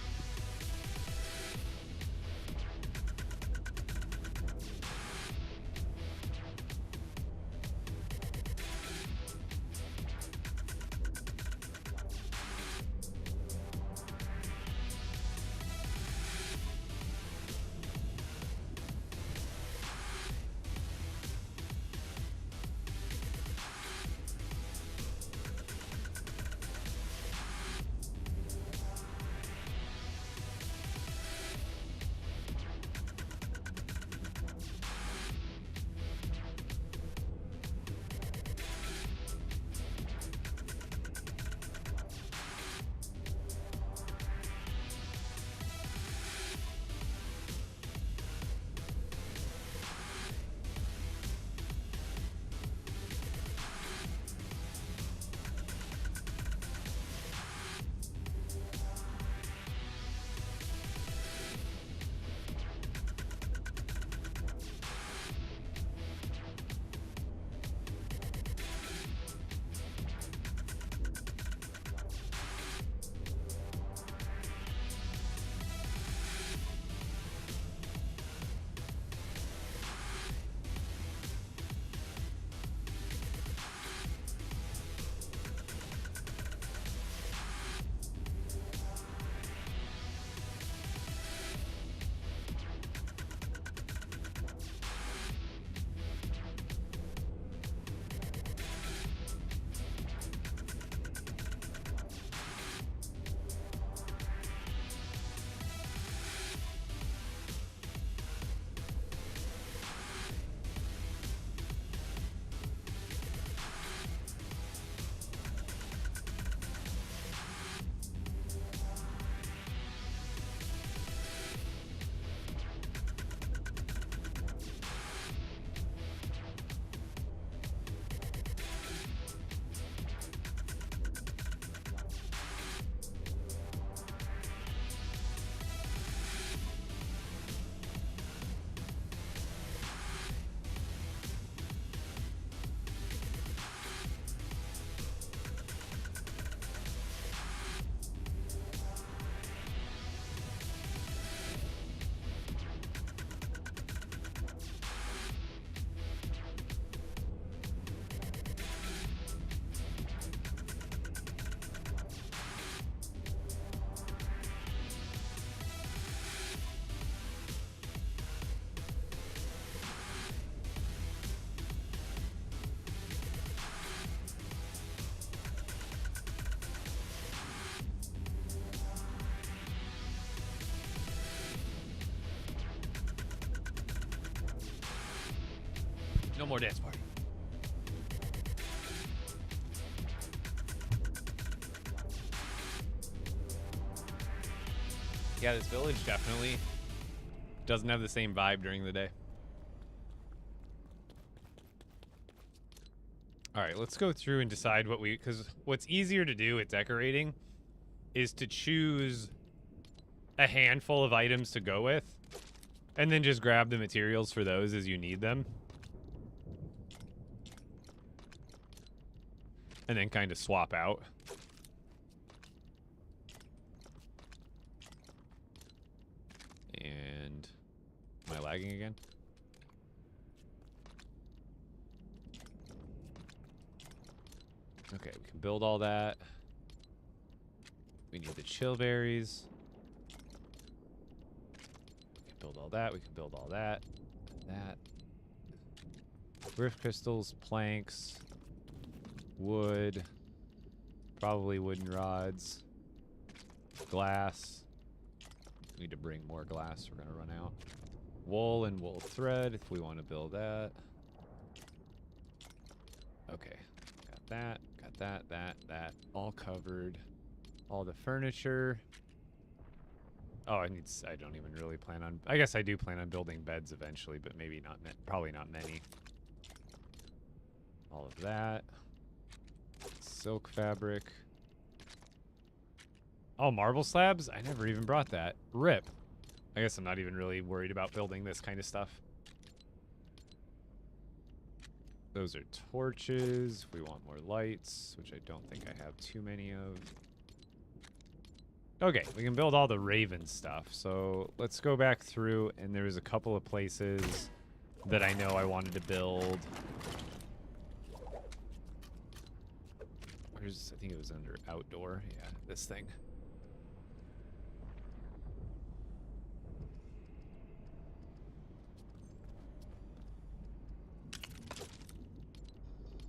No more dance party. Yeah, this village definitely doesn't have the same vibe during the day. All right, let's go through and decide what we... Because what's easier to do with decorating is to choose a handful of items to go with, and then just grab the materials for those as you need them. And then kind of swap out. And... Am I lagging again? Okay, we can build all that. We need the chill berries. We can build all that. We can build all that. That. Rift crystals, planks, wood, probably wooden rods, glass. We need to bring more glass. We're gonna run out. Wool and wool thread if we want to build that. Okay, got that. That, all covered. All the furniture. Oh, I don't even really plan on, I guess I do plan on building beds eventually, but maybe not, probably not many. All of that. Silk fabric. Oh, marble slabs? I never even brought that. RIP. I guess I'm not even really worried about building this kind of stuff. Those are torches. We want more lights, which I don't think I have too many of. Okay, we can build all the raven stuff. So let's go back through, and there was a couple of places that I know I wanted to build. Where's, I think it was under outdoor. Yeah, this thing.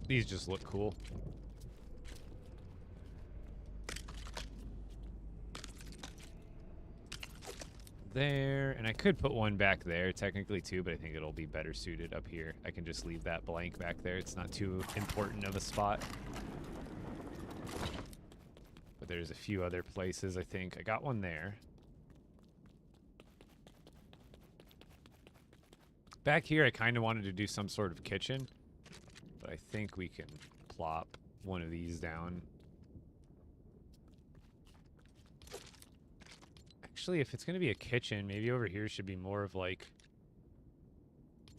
These just look cool. There, and I could put one back there technically too, but I think it'll be better suited up here. I can just leave that blank back there. It's not too important of a spot. But there's a few other places, I think. I got one there. Back here, I kind of wanted to do some sort of kitchen. But I think we can plop one of these down. Actually, if it's going to be a kitchen, maybe over here should be more of like...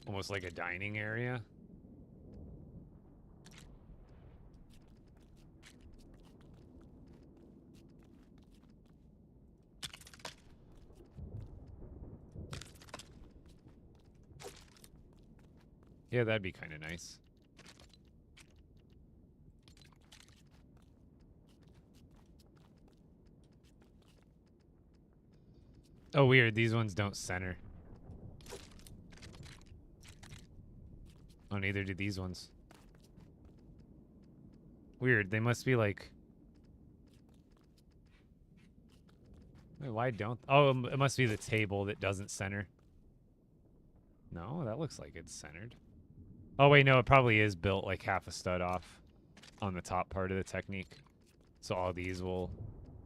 almost like a dining area. Yeah, that'd be kind of nice. Oh, weird. These ones don't center. Oh, neither do these ones. Weird. They must be like... Wait, why don't... Oh, it must be the table that doesn't center. No, that looks like it's centered. Oh, wait, no, it probably is built like half a stud off on the top part of the technique. So all these will...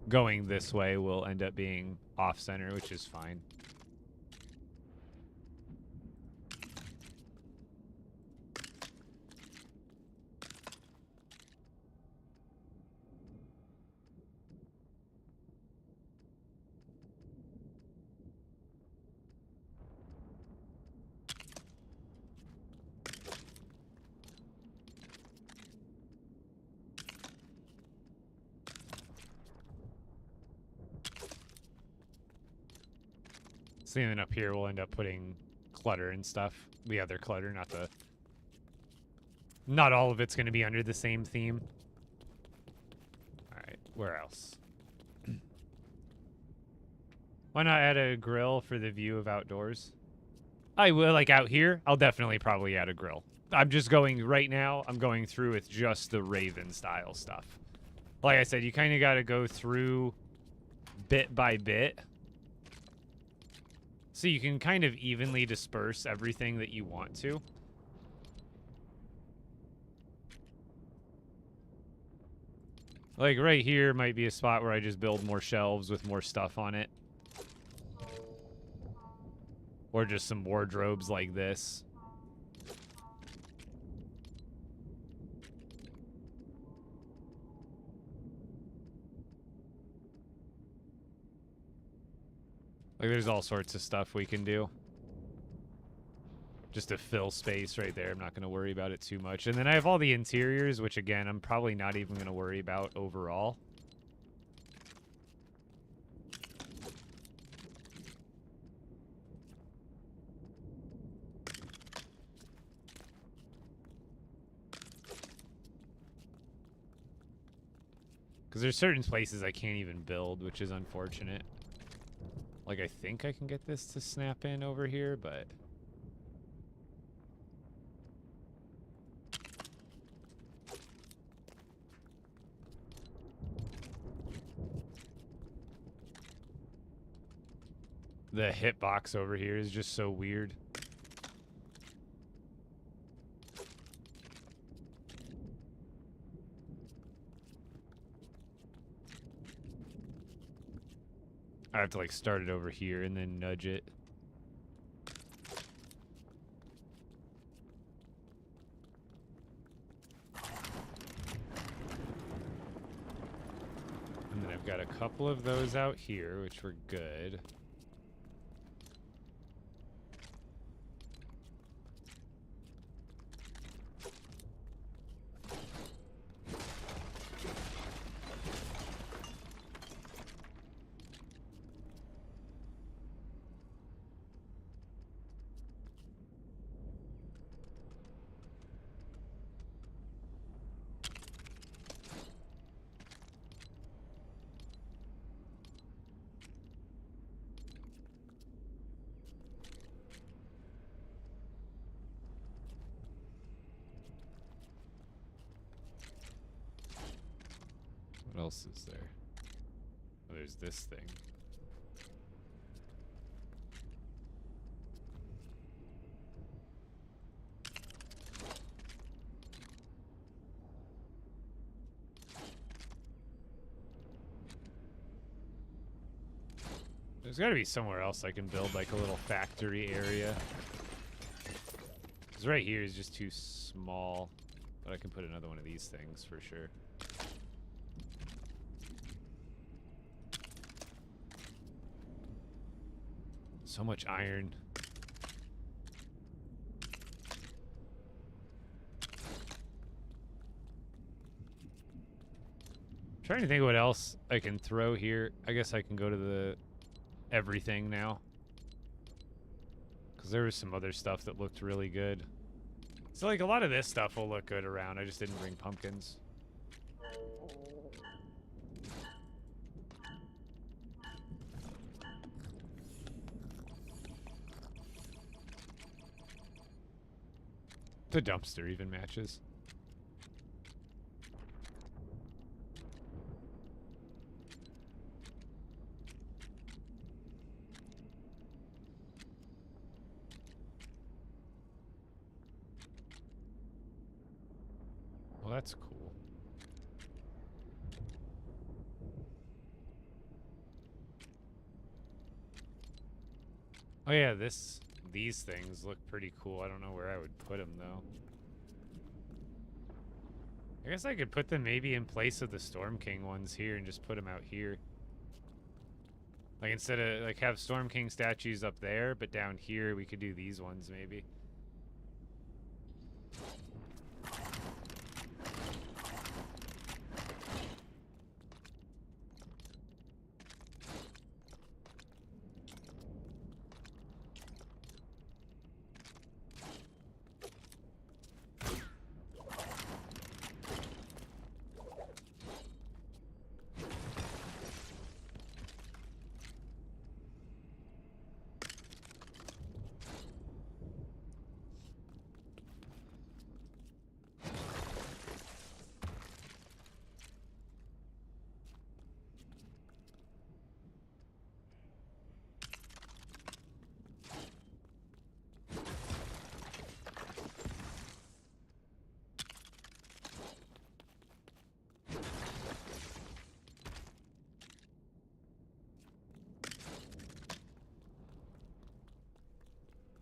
going this way will end up being off-center, which is fine. So then up here we'll end up putting clutter and stuff. The other clutter, not the... Not all of it's going to be under the same theme. Alright, where else? Why not add a grill for the view of outdoors? I will, like out here, I'll definitely probably add a grill. I'm just going, right now, I'm going through with just the Raven style stuff. Like I said, you kind of got to go through bit by bit. So you can kind of evenly disperse everything that you want to. Like right here might be a spot where I just build more shelves with more stuff on it. Or just some wardrobes like this. Like there's all sorts of stuff we can do. Just to fill space right there. I'm not going to worry about it too much. And then I have all the interiors, which again, I'm probably not even going to worry about overall. Because there's certain places I can't even build, which is unfortunate. Like, I think I can get this to snap in over here, but... the hitbox over here is just so weird. I have to like start it over here and then nudge it. And then I've got a couple of those out here, which were good. What else is there? Oh, there's this thing. There's got to be somewhere else I can build like a little factory area. Because right here is just too small. But I can put another one of these things for sure. So much iron. Trying to think of what else I can throw here. I guess I can go to the everything now. Because there was some other stuff that looked really good. So like a lot of this stuff will look good around. I just didn't bring pumpkins. The dumpster even matches. Well, that's cool. Oh yeah, these things look pretty cool. I don't know where I would put them though. I guess I could put them maybe in place of the Storm King ones here and just put them out here. Like instead of like have Storm King statues up there, but down here we could do these ones maybe.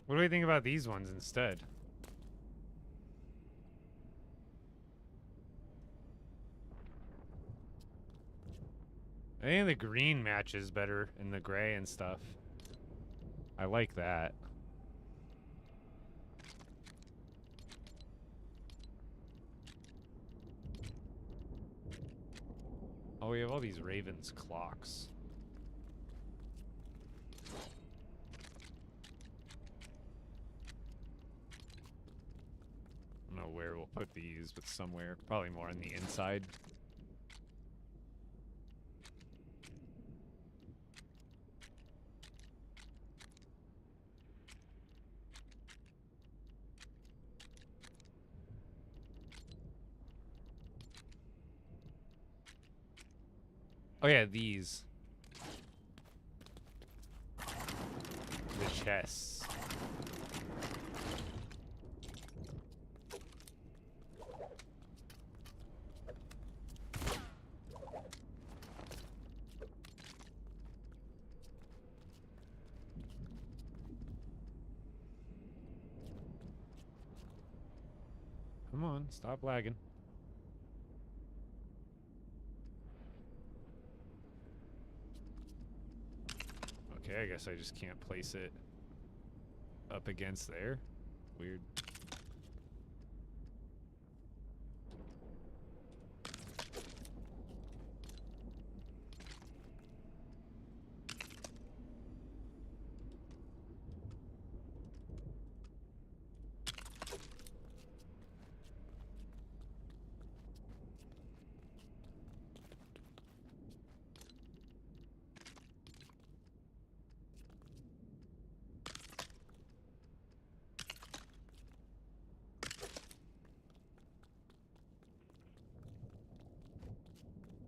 What do we think about these ones instead? I think the green matches better in the gray and stuff. I like that. Oh, we have all these Ravens clocks. I don't know where we'll put these, but somewhere. Probably more on the inside. Oh yeah, these. The chests. Come on, stop lagging. Okay, I guess I just can't place it up against there. Weird.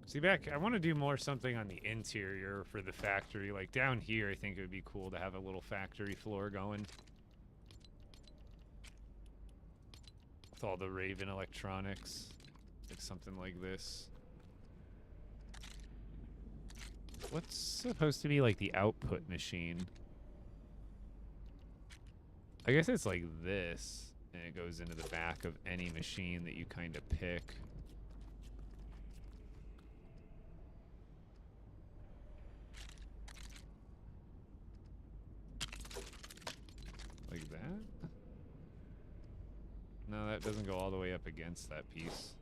See, back, I want to do more something on the interior for the factory. Like down here, I think it would be cool to have a little factory floor going. With all the Raven electronics. Like something like this. What's supposed to be like the output machine? I guess it's like this. And it goes into the back of any machine that you kind of pick. Like that? No, that doesn't go all the way up against that piece.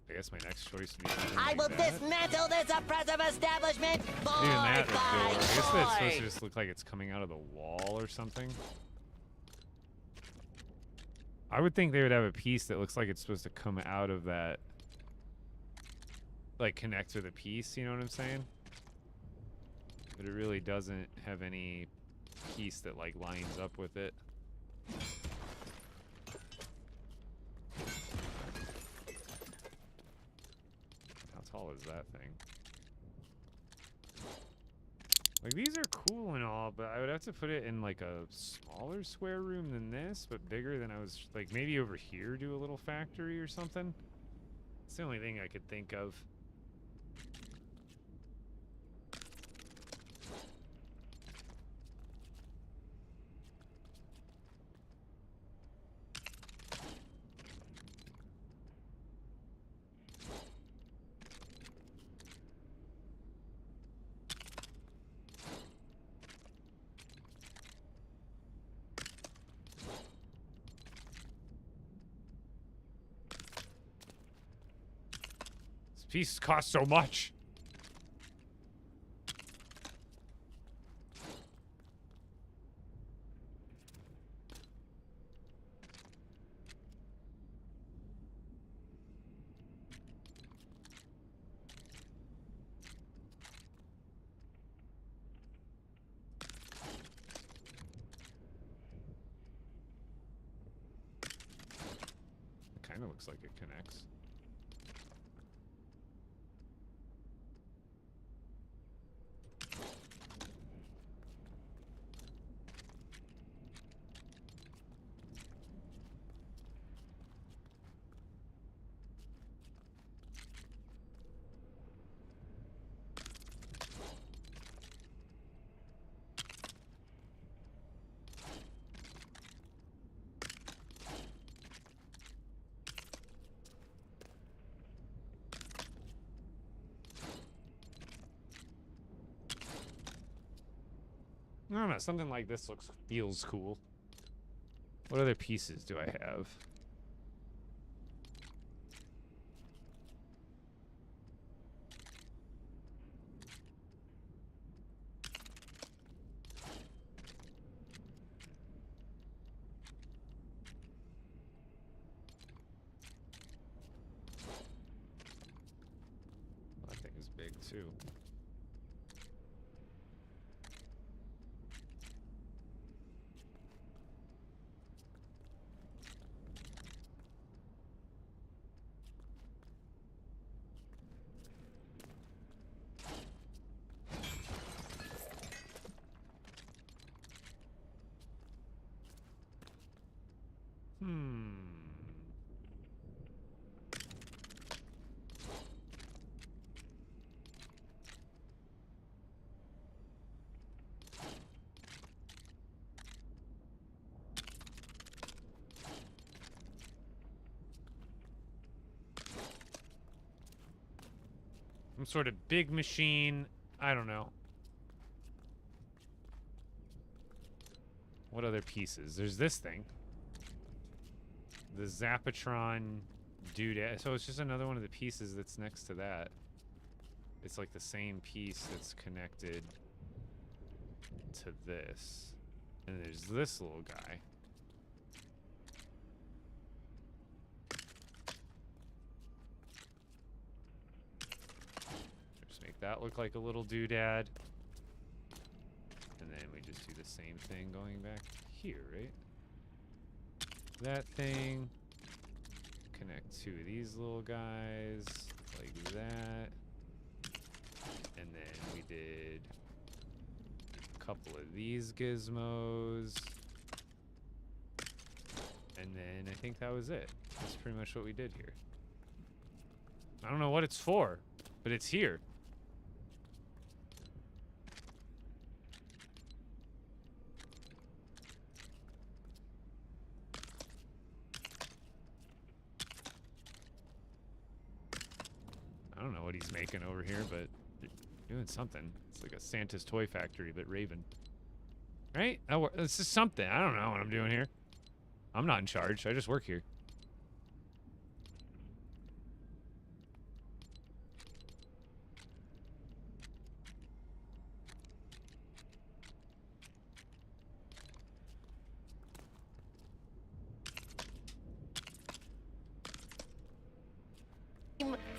I guess my next choice would be I will dismantle this oppressive establishment. Boy, even that would go. I guess that's supposed boy. to just look like it's coming out of the wall or something. I would think they would have a piece that looks like it's supposed to come out of that. Like connect with a piece, you know what I'm saying? But it really doesn't have any piece that like lines up with it. How tall is that thing? Like these are cool and all, but I would have to put it in like a smaller square room than this, but bigger than I was like maybe over here do a little factory or something. It's the only thing I could think of. Pieces cost so much. It kind of looks like it connects. don't know, something like this feels cool. What other pieces do I have? That thing is big too. Some sort of big machine. I don't know. What other pieces? There's this thing. The Zapatron doodad. So it's just another one of the pieces that's next to that. It's like the same piece that's connected to this. And there's this little guy. Just make that look like a little doodad. And then we just do the same thing going back here, right? That thing. Connect two of these little guys like that. And then we did a couple of these gizmos. And then I think that was it. That's pretty much what we did here. I don't know what it's for, but it's here. I don't know what he's making over here, but doing something. It's like a Santa's toy factory, but Raven. Right? This is something. I don't know what I'm doing here. I'm not in charge. I just work here.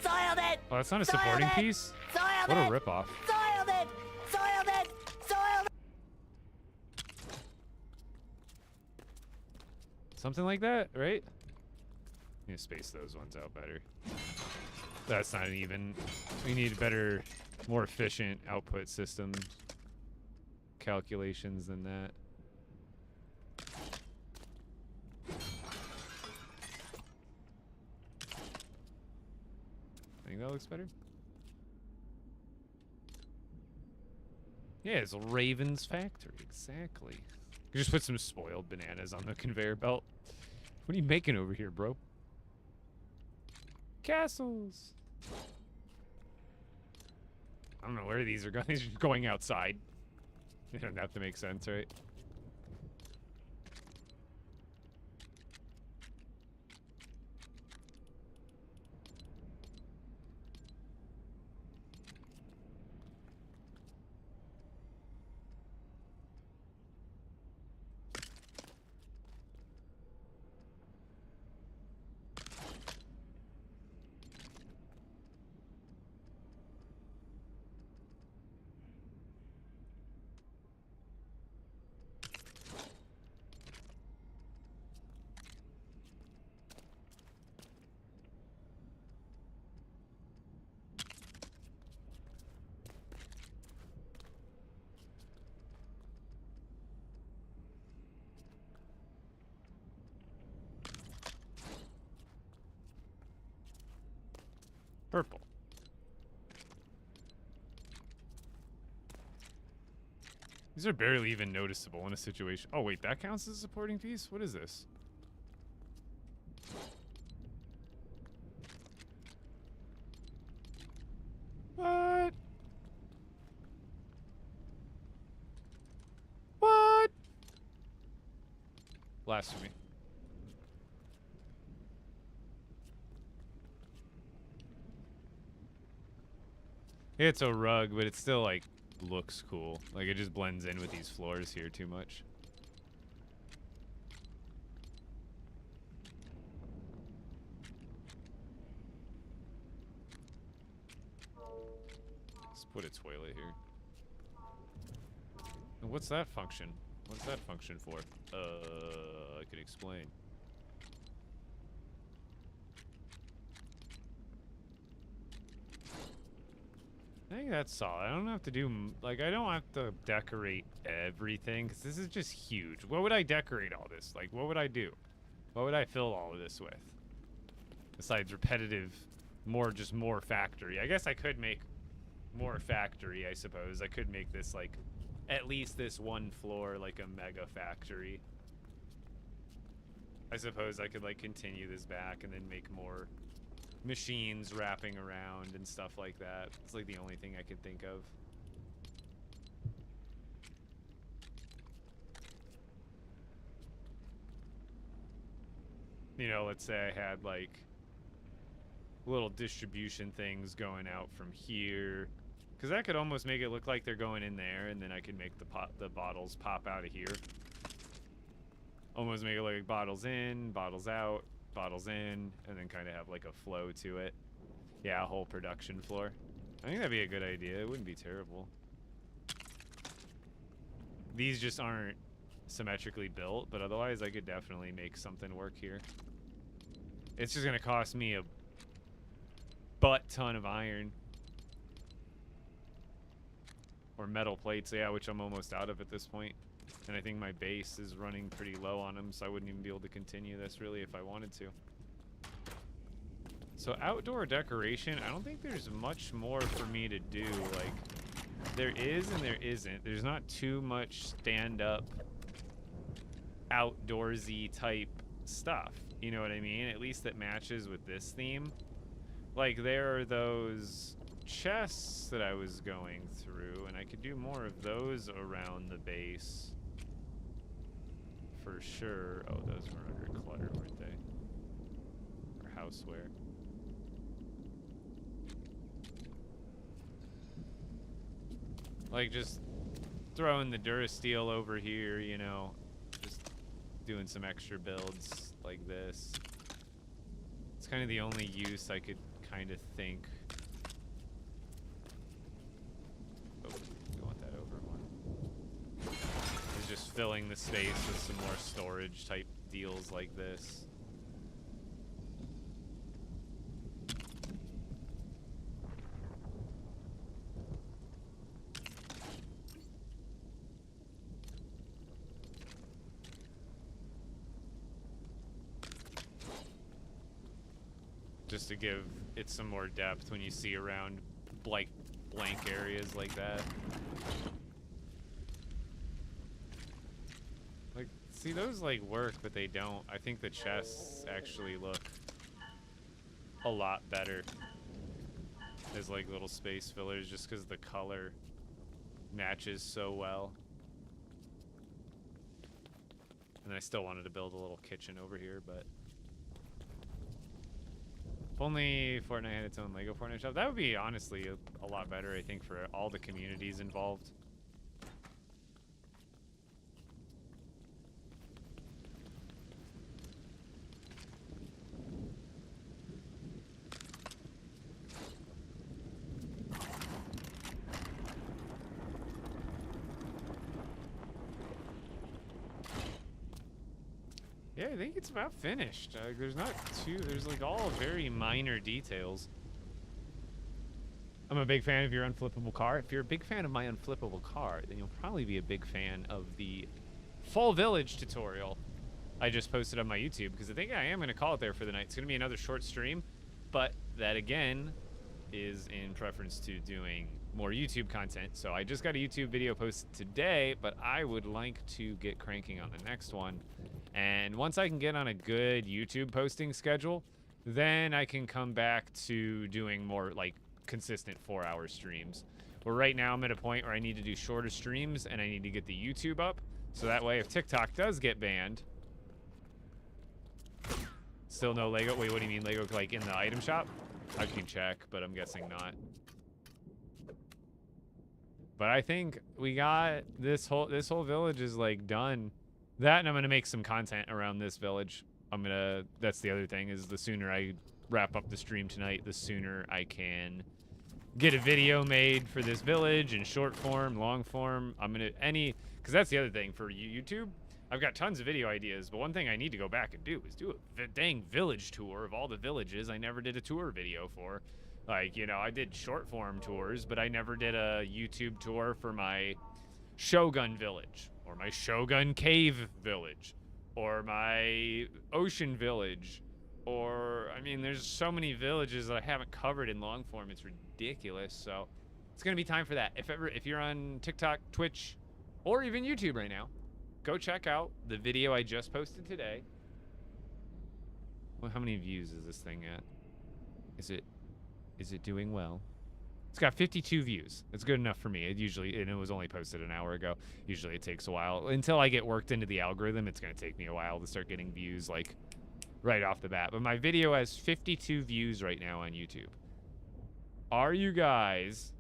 Soiled it! Oh, that's not a Soiled supporting it! piece? Soiled What a it! ripoff. Soiled it! Soiled it! Soiled it! Something like that, right? Need to space those ones out better. That's not even. We need better, more efficient output system calculations than that. I think that looks better. Yeah, it's a Raven's factory, exactly. You just put some spoiled bananas on the conveyor belt. What are you making over here, bro? Castles. I don't know where these are going. These are just going outside. They don't have to make sense, right? Purple. These are barely even noticeable in a situation. Oh, wait, that counts as a supporting piece? What is this? What? Blasphemy. It's a rug, but it still, like, looks cool. Like, it just blends in with these floors here too much. Let's put a toilet here. And what's that function? What's that function for? I could explain. I think that's solid. I don't have to do, like, I don't have to decorate everything, because this is just huge. What would I decorate all this? Like, what would I do? What would I fill all of this with? Besides repetitive, just more factory. I guess I could make more factory, I suppose. I could make this, like, at least this one floor, like, a mega factory. I suppose I could, like, continue this back and then make more machines wrapping around and stuff like that. It's like the only thing I could think of. You know, let's say I had like little distribution things going out from here, because that could almost make it look like they're going in there, and then I could make the bottles pop out of here. Almost make it look like bottles in, bottles out, bottles in, and then kind of have like a flow to it. Yeah, a whole production floor. I think that'd be a good idea. It wouldn't be terrible. These just aren't symmetrically built, but otherwise I could definitely make something work here. It's just gonna cost me a butt ton of iron. Or metal plates, yeah, which I'm almost out of at this point. And I think my base is running pretty low on them, so I wouldn't even be able to continue this really if I wanted to. So outdoor decoration, I don't think there's much more for me to do. Like, there is and there isn't. There's not too much stand-up, outdoorsy type stuff. You know what I mean? At least that matches with this theme. Like, there are those chests that I was going through, and I could do more of those around the base. For sure. Oh, those were under clutter, weren't they? Or houseware. Like, just throwing the Durasteel over here, you know. Just doing some extra builds like this. It's kind of the only use I could kind of think. Oh, we want that over one. Is just filling the space with some more storage type deals like this. Just to give it some more depth when you see around blank areas like that. Like, see, those like work, but they don't. I think the chests actually look a lot better as like little space fillers, just because the color matches so well. And I still wanted to build a little kitchen over here, but if only Fortnite had its own LEGO Fortnite shop, that would be honestly a lot better, I think, for all the communities involved. Yeah, I think it's about finished. There's not too, there's like all very minor details. I'm a big fan of your unflippable car. If you're a big fan of my unflippable car, then you'll probably be a big fan of the Fall Village tutorial I just posted on my YouTube, because I think I am going to call it there for the night. It's going to be another short stream, but that again is in preference to doing more YouTube content. So I just got a YouTube video posted today, but I would like to get cranking on the next one. And once I can get on a good YouTube posting schedule, then I can come back to doing more like consistent 4-hour streams. But right now I'm at a point where I need to do shorter streams and I need to get the YouTube up. So that way if TikTok does get banned, Still no Lego. Wait, what do you mean Lego? Like in the item shop? I can check, but I'm guessing not. But I think we got this whole village is like done. That, and I'm gonna make some content around this village. That's the other thing, is the sooner I wrap up the stream tonight, the sooner I can get a video made for this village in short form, long form. Because that's the other thing for YouTube. I've got tons of video ideas, but one thing I need to go back and do is do a dang village tour of all the villages I never did a tour video for. Like, you know, I did short form tours, but I never did a YouTube tour for my Shogun village, or my Shogun cave village, or my ocean village, or, I mean, there's so many villages that I haven't covered in long form. It's ridiculous. So it's gonna be time for that. If you're on TikTok, Twitch, or even YouTube right now, go check out the video I just posted today. Well, how many views is this thing at? Is it doing well? It's got 52 views. It's good enough for me. And it was only posted an hour ago. Usually it takes a while. Until I get worked into the algorithm, it's gonna take me a while to start getting views, like, right off the bat. But my video has 52 views right now on YouTube. Are you guys...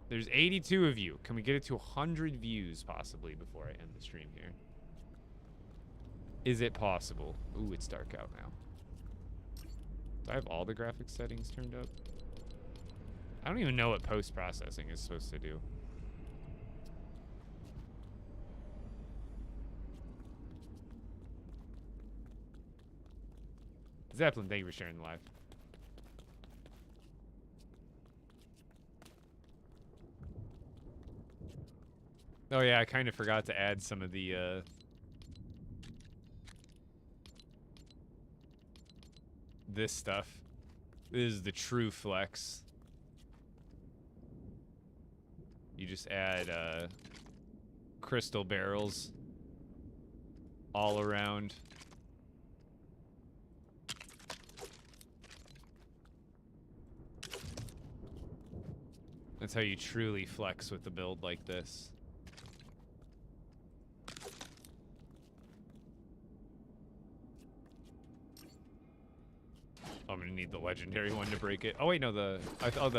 There's 82 of you. Can we get it to 100 views, possibly, before I end the stream here? Is it possible? Ooh, it's dark out now. Do I have all the graphics settings turned up? I don't even know what post-processing is supposed to do. Zeppelin, thank you for sharing the live. Oh yeah, I kind of forgot to add some of the this stuff. This is the true flex. You just add crystal barrels all around. That's how you truly flex with the build like this. I'm gonna need the legendary one to break it. Oh wait, no, I thought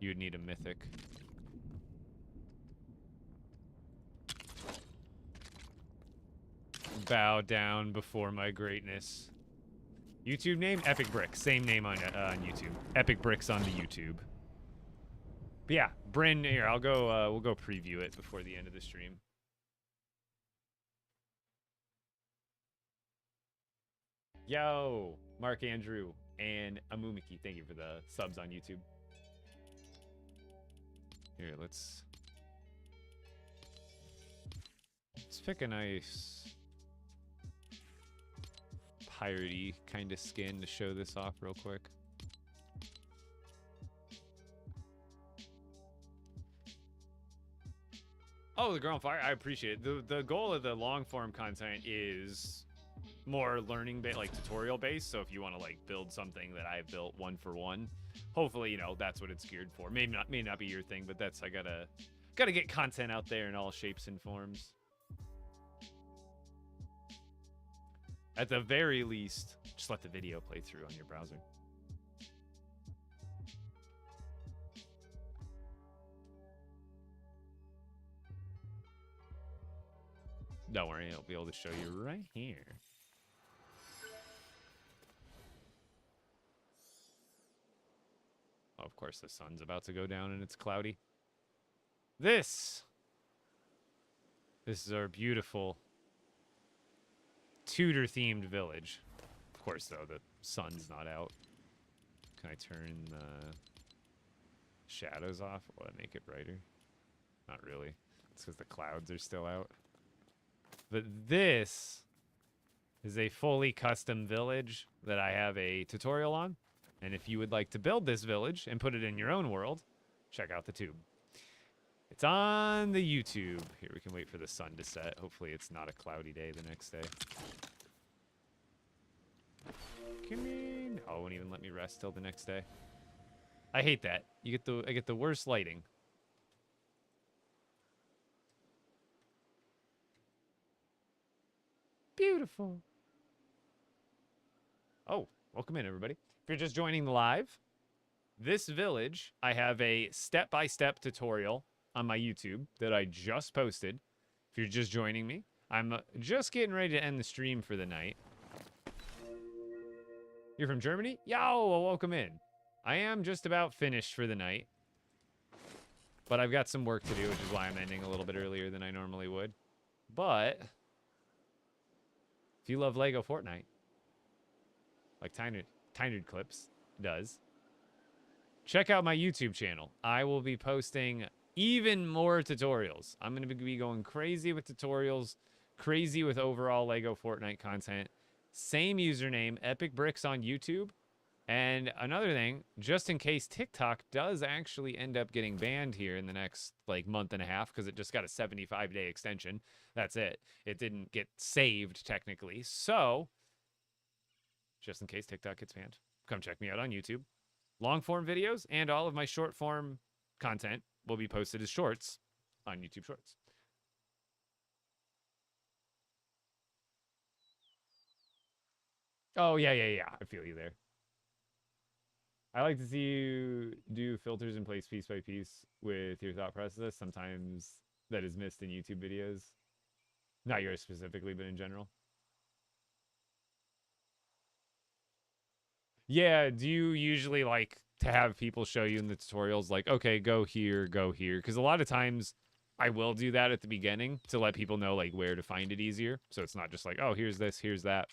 you would need a mythic. Bow down before my greatness. YouTube name? Epic Bricks. Same name on YouTube. Epic Bricks on the YouTube. But yeah, Bryn, here, I'll go, we'll go preview it before the end of the stream. Yo, Mark Andrew and Amumiki, thank you for the subs on YouTube. Here, let's pick a nice piratey kind of skin to show this off real quick. Oh, the Girl on Fire, I appreciate it. The goal of the long form content is more learning like tutorial based. So if you want to like build something that I've built one for one, hopefully, you know, that's what it's geared for. May not be your thing, but that's, I gotta get content out there in all shapes and forms. At the very least, just let the video play through on your browser. Don't worry, I'll be able to show you right here. Oh, of course, the sun's about to go down and it's cloudy. This is our beautiful Tudor-themed village. Of course, though, the sun's not out. Can I turn the shadows off? Will that make it brighter? Not really. It's because the clouds are still out. But this is a fully custom village that I have a tutorial on. And if you would like to build this village and put it in your own world, check out the tube. It's on the YouTube. Here, we can wait for the sun to set. Hopefully it's not a cloudy day the next day. Come in. Oh, it won't even let me rest till the next day. I hate that. I get the worst lighting. Beautiful. Oh, welcome in, everybody. If you're just joining the live, this village, I have a step-by-step tutorial on my YouTube that I just posted. If you're just joining me, I'm just getting ready to end the stream for the night. You're from Germany? Yo, well, welcome in. I am just about finished for the night, but I've got some work to do, which is why I'm ending a little bit earlier than I normally would. But if you love LEGO Fortnite, like Tynerd Clips does, check out my YouTube channel. I will be posting even more tutorials. I'm going to be going crazy with tutorials, crazy with overall LEGO Fortnite content. Same username, Epic Bricks on YouTube. And another thing, just in case TikTok does actually end up getting banned here in the next like month and a half, because it just got a 75-day extension. That's it. It didn't get saved technically. So, just in case TikTok gets banned, come check me out on YouTube. Long form videos and all of my short form content will be posted as shorts on YouTube Shorts. Oh, yeah. I feel you there. I like to see you do filters in place piece by piece with your thought process. Sometimes that is missed in YouTube videos. Not yours specifically, but in general. Yeah, do you usually like to have people show you in the tutorials like, okay, go here, go here? Because a lot of times I will do that at the beginning to let people know like where to find it easier. So it's not just like, oh, here's this, here's that.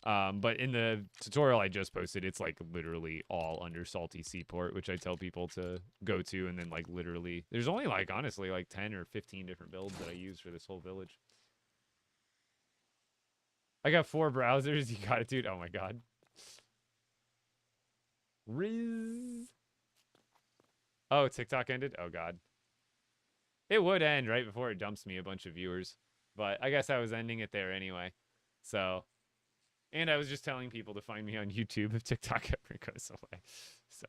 But in the tutorial I just posted, it's like literally all under Salty Seaport, which I tell people to go to. And then like literally, there's only like honestly like 10 or 15 different builds that I use for this whole village. I got 4 browsers. You got it, dude. Oh my God. Riz. Oh, TikTok ended? Oh, God. It would end right before it dumps me a bunch of viewers. But I guess I was ending it there anyway. So, and I was just telling people to find me on YouTube if TikTok ever goes away. So,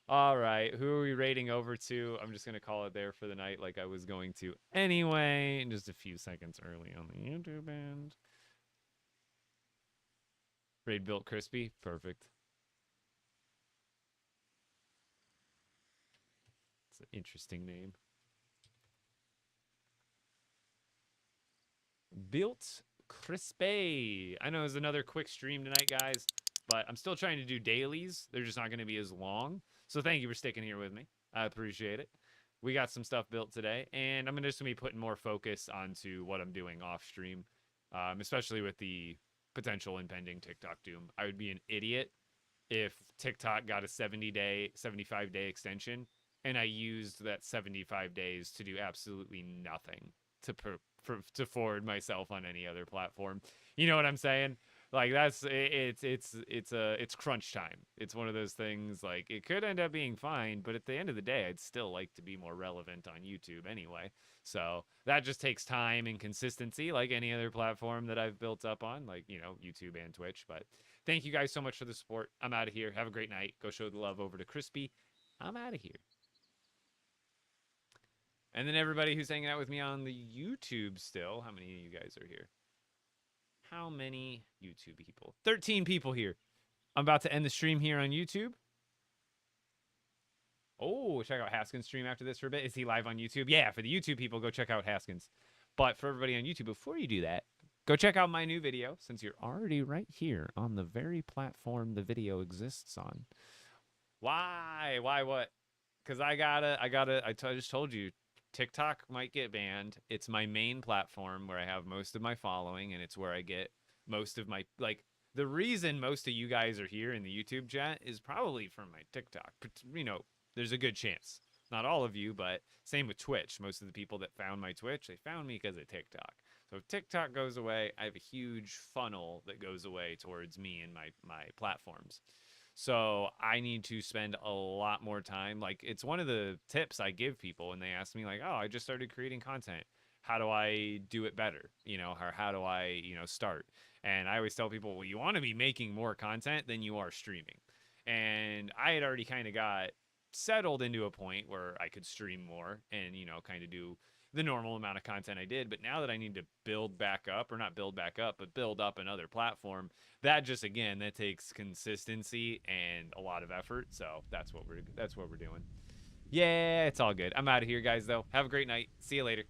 all right. Who are we rating over to? I'm just going to call it there for the night like I was going to anyway. Just a few seconds early on the YouTube end. Raid Built Crispy. Perfect. It's an interesting name. Built Crispy. I know it was another quick stream tonight, guys, but I'm still trying to do dailies. They're just not going to be as long. So thank you for sticking here with me. I appreciate it. We got some stuff built today, and I'm just going to be putting more focus onto what I'm doing off stream, especially with the potential impending TikTok doom. I would be an idiot if TikTok got a 75-day extension and I used that 75 days to do absolutely nothing to forward myself on any other platform. You know what I'm saying? Like it's crunch time. It's one of those things like it could end up being fine, but at the end of the day, I'd still like to be more relevant on YouTube anyway. So that just takes time and consistency like any other platform that I've built up on, like, you know, YouTube and Twitch. But thank you guys so much for the support. I'm out of here. Have a great night. Go show the love over to Crispy. I'm out of here. And then everybody who's hanging out with me on the YouTube still, how many of you guys are here? How many YouTube people? 13 people here. I'm about to end the stream here on YouTube. Oh, check out Haskins' stream after this for a bit. Is he live on YouTube? Yeah, for the YouTube people, go check out Haskins. But for everybody on YouTube, before you do that, go check out my new video, since you're already right here on the very platform the video exists on. Why? Why what? Because I just told you, TikTok might get banned. It's my main platform where I have most of my following, and it's where I get most of my, like, the reason most of you guys are here in the YouTube chat is probably from my TikTok. You know, there's a good chance. Not all of you, but same with Twitch. Most of the people that found my Twitch, they found me because of TikTok. So if TikTok goes away, I have a huge funnel that goes away towards me and my platforms. So I need to spend a lot more time. Like, it's one of the tips I give people when they ask me, like, oh, I just started creating content. How do I do it better? You know, or how do I, you know, start? And I always tell people, well, you want to be making more content than you are streaming. And I had already kind of got settled into a point where I could stream more and, you know, kind of do the normal amount of content I did. But now that I need to build back up, or not build back up, but build up another platform, that just, again, that takes consistency and a lot of effort. So that's what we're doing. Yeah, it's all good. I'm out of here, guys, though. Have a great night. See you later.